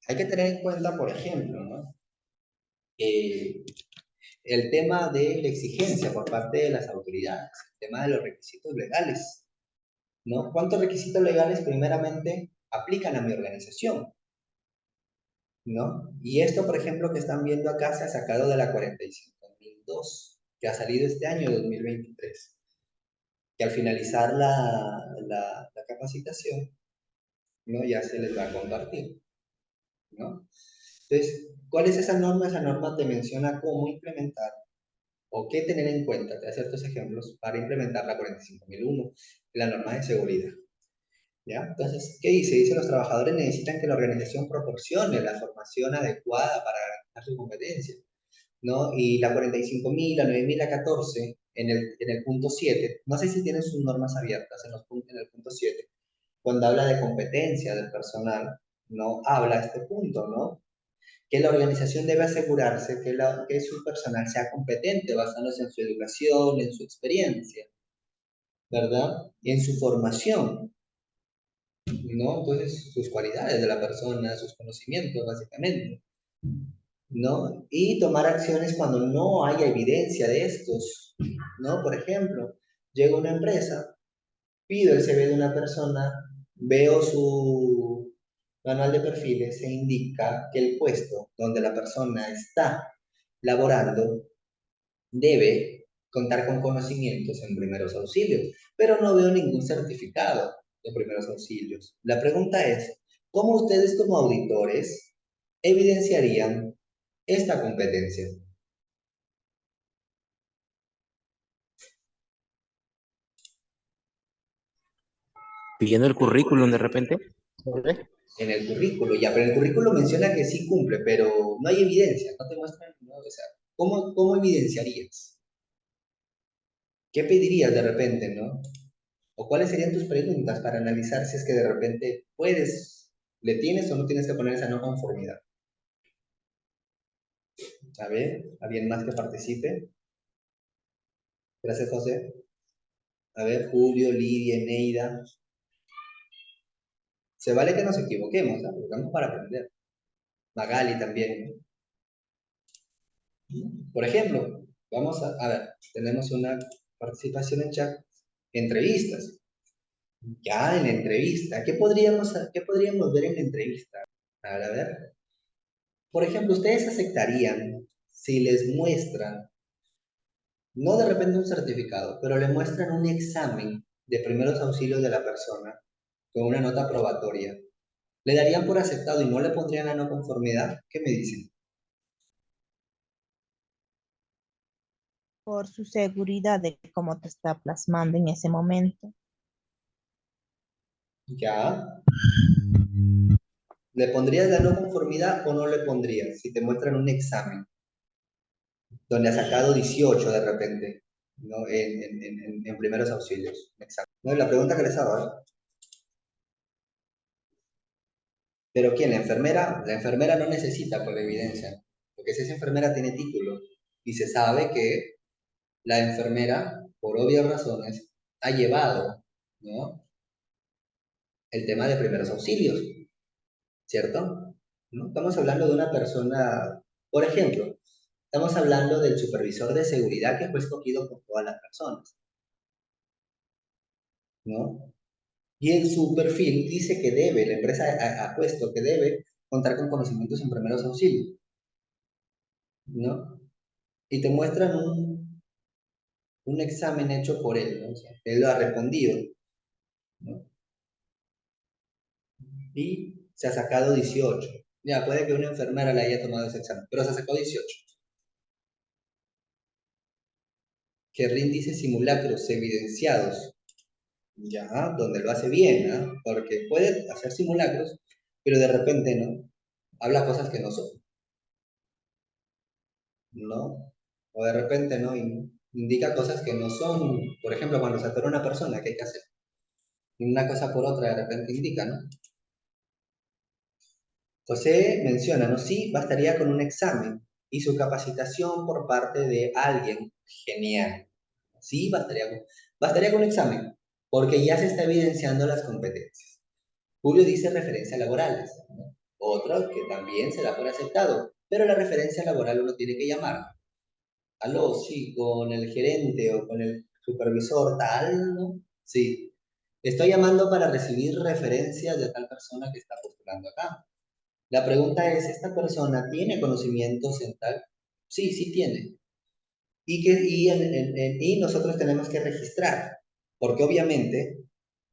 hay que tener en cuenta, por ejemplo, ¿no? El tema de la exigencia por parte de las autoridades, el tema de los requisitos legales, ¿no? ¿Cuántos requisitos legales primeramente aplican a mi organización? ¿No? Y esto, por ejemplo, que están viendo acá se ha sacado de la 45.002, que ha salido este año 2023, que al finalizar la capacitación, ¿no? Ya se les va a compartir, ¿no? Entonces, ¿cuál es esa norma? Esa norma te menciona cómo implementar o qué tener en cuenta, te voy a hacer estos ejemplos, para implementar la 45.001, la norma de seguridad. ¿Ya? Entonces, ¿qué dice? Dice, los trabajadores necesitan que la organización proporcione la formación adecuada para garantizar su competencia, ¿no? Y la 45.000, la 9.000, la 14, en el punto 7, no sé si tienen sus normas abiertas en el punto 7, cuando habla de competencia del personal, ¿no? Habla este punto, ¿no? Que la organización debe asegurarse que su personal sea competente, basándose en su educación, en su experiencia, ¿verdad? Y en su formación, ¿no? Entonces, sus cualidades de la persona, sus conocimientos, básicamente, ¿no? Y tomar acciones cuando no haya evidencia de estos, ¿no? Por ejemplo, llega una empresa, pido el CV de una persona, veo su manual de perfiles, se indica que el puesto donde la persona está laborando debe contar con conocimientos en primeros auxilios, pero no veo ningún certificado de primeros auxilios. La pregunta es, ¿cómo ustedes como auditores evidenciarían esta competencia? Pidiendo el currículum de repente. En el currículo, ya, pero el currículo menciona que sí cumple, pero no hay evidencia, no te muestran, ¿no? O sea, ¿cómo evidenciarías? ¿Qué pedirías de repente, no? ¿O cuáles serían tus preguntas para analizar si es que de repente le tienes o no tienes que poner esa no conformidad? A ver, ¿alguien más que participe? Gracias, José. A ver, Julio, Lidia, Neida. Se vale que nos equivoquemos, ¿no? Porque vamos para aprender. Magali también. Por ejemplo, vamos a ver, tenemos una participación en chat. Entrevistas. Ya, en la entrevista. ¿Qué podríamos ver en la entrevista? A ver. Por ejemplo, ¿ustedes aceptarían si les muestran, no de repente un certificado, pero le muestran un examen de primeros auxilios de la persona con una nota probatoria? ¿Le darían por aceptado y no le pondrían la no conformidad? ¿Qué me dicen? Por su seguridad de cómo te está plasmando en ese momento. ¿Ya? ¿Le pondrías la no conformidad o no le pondrías si te muestran un examen donde has sacado 18 de repente, ¿no? En primeros auxilios? Exacto. ¿No? Y la pregunta que les hago, ¿eh? ¿Pero quién? ¿La enfermera? La enfermera no necesita por evidencia, porque si esa enfermera tiene título y se sabe que la enfermera, por obvias razones, ha llevado, ¿no? El tema de primeros auxilios, ¿cierto? ¿No? Estamos hablando de una persona, por ejemplo, estamos hablando del supervisor de seguridad que fue escogido por todas las personas, ¿no? Y en su perfil dice que debe, la empresa ha puesto que debe contar con conocimientos en primeros auxilios, ¿no? Y te muestran un examen hecho por él, ¿no? O sea, él lo ha respondido, ¿no? Y se ha sacado 18. Ya, puede que una enfermera le haya tomado ese examen, pero se ha sacado 18. Kerlin dice simulacros evidenciados, ya, donde lo hace bien, ¿no? Porque puede hacer simulacros, pero de repente, ¿no? Habla cosas que no son, ¿no? O de repente, ¿no? Indica cosas que no son, por ejemplo, cuando se atora una persona, ¿qué hay que hacer? Y una cosa por otra de repente indica, ¿no? José menciona, ¿no? Sí, bastaría con un examen y su capacitación por parte de alguien genial. Sí, bastaría con un examen, porque ya se está evidenciando las competencias. Julio dice referencias laborales, ¿no? Otro que también se da por aceptado, pero la referencia laboral uno tiene que llamar. Aló, sí, con el gerente o con el supervisor tal, ¿no? Sí. Estoy llamando para recibir referencias de tal persona que está postulando acá. La pregunta es, ¿esta persona tiene conocimientos en tal? Sí, sí tiene. Y nosotros tenemos que registrar, porque obviamente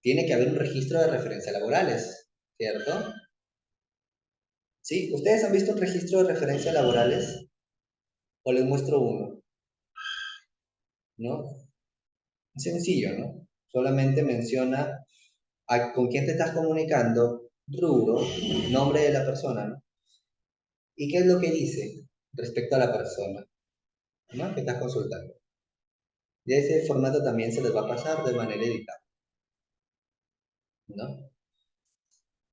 tiene que haber un registro de referencias laborales, ¿cierto? ¿Sí? ¿Ustedes han visto un registro de referencias laborales? ¿O les muestro uno? ¿No? Es sencillo, ¿no? Solamente menciona con quién te estás comunicando, rubro, nombre de la persona, ¿no? ¿Y qué es lo que dice respecto a la persona, ¿no? Que estás consultando. Y ese formato también se les va a pasar de manera editada, ¿no?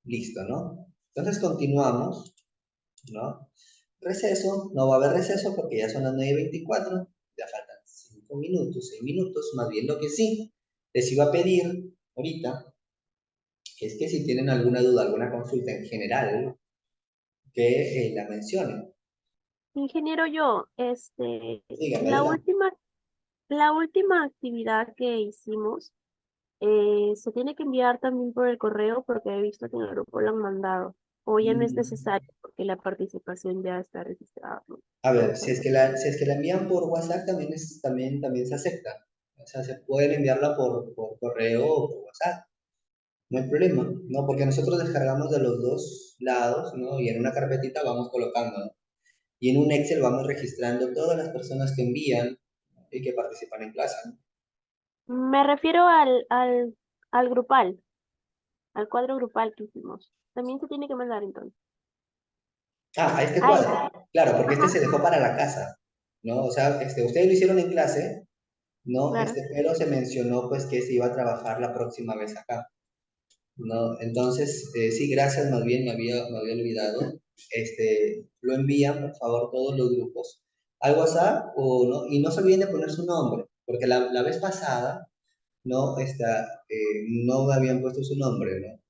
Listo, ¿no? Entonces continuamos, ¿no? Receso, no va a haber receso porque ya son las 9:24, ya faltan 5 minutos, 6 minutos, más bien lo que sí, les iba a pedir ahorita es que si tienen alguna duda, alguna consulta en general, que la mencionen. Ingeniero, yo, Dígame, la adelante. última, la última actividad que hicimos, se tiene que enviar también por el correo porque he visto que en el grupo lo han mandado. O ya no es Mm, necesario porque la participación ya está registrada, ¿no? A ver, Vamos a ver. si es que la envían por WhatsApp, también se acepta. O sea, se pueden enviarla por correo o por WhatsApp. No hay problema, ¿no? Porque nosotros descargamos de los dos lados, ¿no? Y en una carpetita vamos colocando, ¿no? Y en un Excel vamos registrando todas las personas que envían, ¿no? Y que participan en clase, ¿no? Me refiero al grupal, al cuadro grupal que hicimos. También se tiene que mandar entonces. A este A cuadro. ese. Claro, porque este Ajá, se dejó para la casa, ¿no? O sea, ustedes lo hicieron en clase, ¿no? claro. Pero se mencionó, pues, que se iba a trabajar la próxima vez acá. No, entonces, sí, gracias, más bien me había olvidado. Lo envían, por favor, todos los grupos al WhatsApp o no, y no se olviden de poner su nombre, porque la vez pasada, no, no me habían puesto su nombre, ¿no?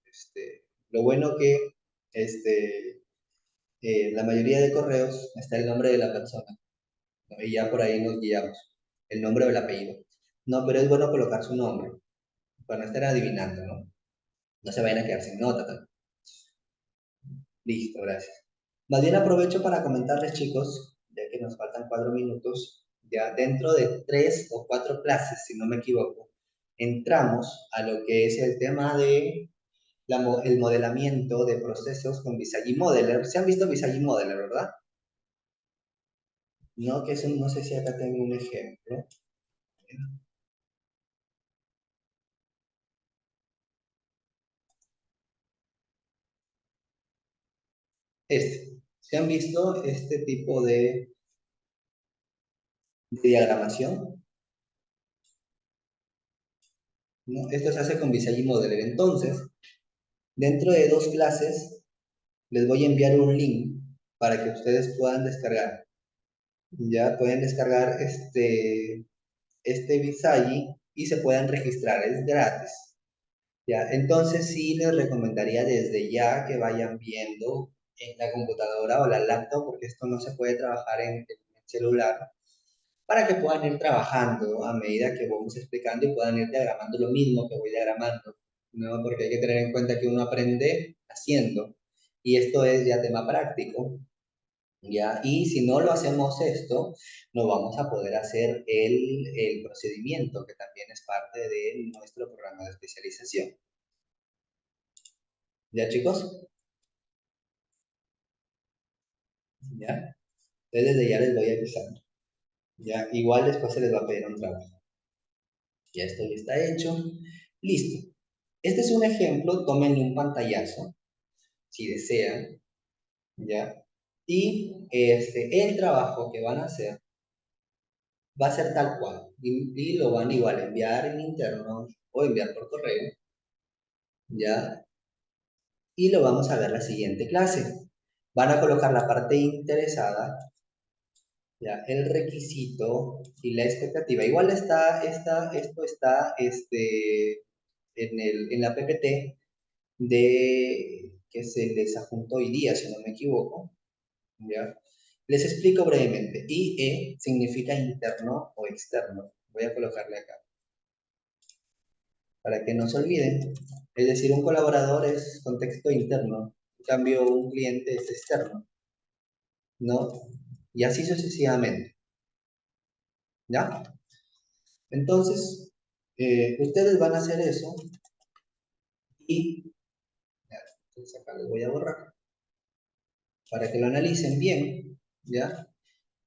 Lo bueno que, la mayoría de correos está el nombre de la persona, ¿no? Y ya por ahí nos guiamos, el nombre o el apellido. No, pero es bueno colocar su nombre, para no estar adivinando, ¿no? No se vayan a quedar sin nota también. Listo, gracias. Más bien aprovecho para comentarles, chicos, ya que nos faltan 4 minutos, ya dentro de 3 o 4 clases, si no me equivoco, entramos a lo que es el tema de el modelamiento de procesos con Visagi Modeler. ¿Se han visto Visagi Modeler, verdad? No, que eso no sé si acá tengo un ejemplo. ¿Se han visto este tipo de diagramación? ¿No? Esto se hace con Visagi Modeler. Entonces, dentro de 2 clases, les voy a enviar un link para que ustedes puedan descargar. Ya pueden descargar este Visagi y se puedan registrar, es gratis. Ya, entonces sí les recomendaría desde ya que vayan viendo en la computadora o la laptop, porque esto no se puede trabajar en el celular, para que puedan ir trabajando a medida que vamos explicando y puedan ir diagramando lo mismo que voy diagramando. ¿no? Porque hay que tener en cuenta que uno aprende haciendo, y esto es ya tema práctico, ¿ya? Y si no lo hacemos esto, no vamos a poder hacer el procedimiento, que también es parte de nuestro programa de especialización. ¿Ya, chicos? ¿Ya? Entonces desde ya les voy avisando. ¿Ya? Igual después se les va a pedir un trabajo. Ya esto ya está hecho. Listo. Este es un ejemplo, tómenle un pantallazo, si desean, ¿ya? Y el trabajo que van a hacer va a ser tal cual. Y lo van igual a enviar en interno o enviar por correo, ¿ya? Y lo vamos a ver la siguiente clase. Van a colocar la parte interesada, ¿ya? El requisito y la expectativa. Igual esto está en la PPT que se les adjuntó hoy día, si no me equivoco, ¿ya? Les explico brevemente. IE significa interno o externo. Voy a colocarle acá, para que no se olviden. Es decir, un colaborador es contexto interno, en cambio un cliente es externo, ¿no? Y así sucesivamente, ¿ya? Entonces, ustedes van a hacer eso y, ya, entonces acá lo voy a borrar, para que lo analicen bien, ¿ya?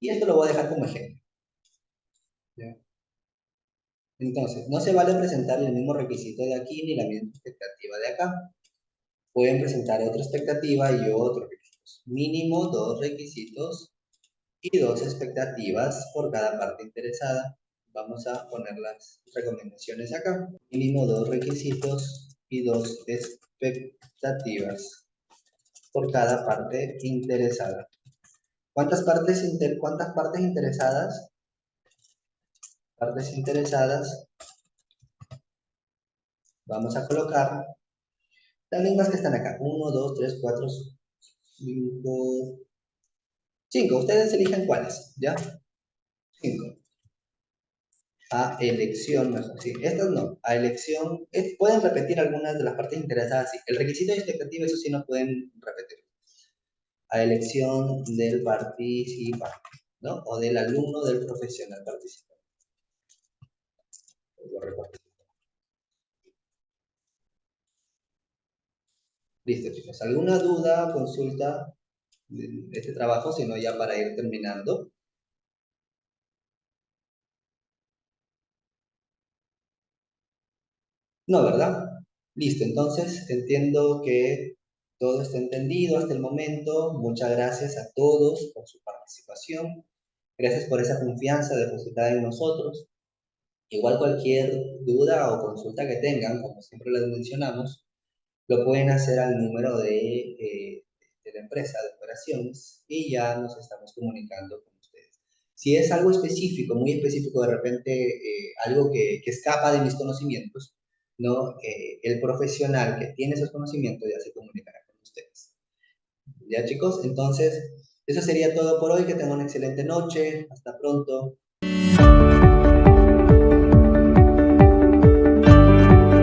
Y esto lo voy a dejar como ejemplo, ¿ya? Entonces, no se vale presentar el mismo requisito de aquí ni la misma expectativa de acá. Pueden presentar otra expectativa y otros requisitos. Mínimo 2 requisitos y 2 expectativas por cada parte interesada. Vamos a poner las recomendaciones acá. Mínimo 2 requisitos y 2 expectativas por cada parte interesada. ¿Cuántas partes interesadas? Partes interesadas. Vamos a colocar las mismas que están acá. 1, 2, 3, 4, 5. 5. Ustedes elijan cuáles, ¿ya? 5. A elección, mejor, sí. Estas no. A elección, pueden repetir algunas de las partes interesadas, sí. El requisito de expectativa, eso sí no pueden repetir. A elección del participante, ¿no? O del alumno, del profesional participante. Lo recuerdo. Listo, chicos. ¿Alguna duda o consulta de este trabajo? Si no, ya para ir terminando. No, ¿verdad? Listo, entonces entiendo que todo está entendido hasta el momento. Muchas gracias a todos por su participación. Gracias por esa confianza depositada en nosotros. Igual cualquier duda o consulta que tengan, como siempre les mencionamos, lo pueden hacer al número de la empresa de operaciones y ya nos estamos comunicando con ustedes. Si es algo específico, muy específico, de repente algo que escapa de mis conocimientos, ¿no? El profesional que tiene esos conocimientos ya se comunicará con ustedes. ¿Ya, chicos? Entonces, eso sería todo por hoy. Que tengan una excelente noche. Hasta pronto.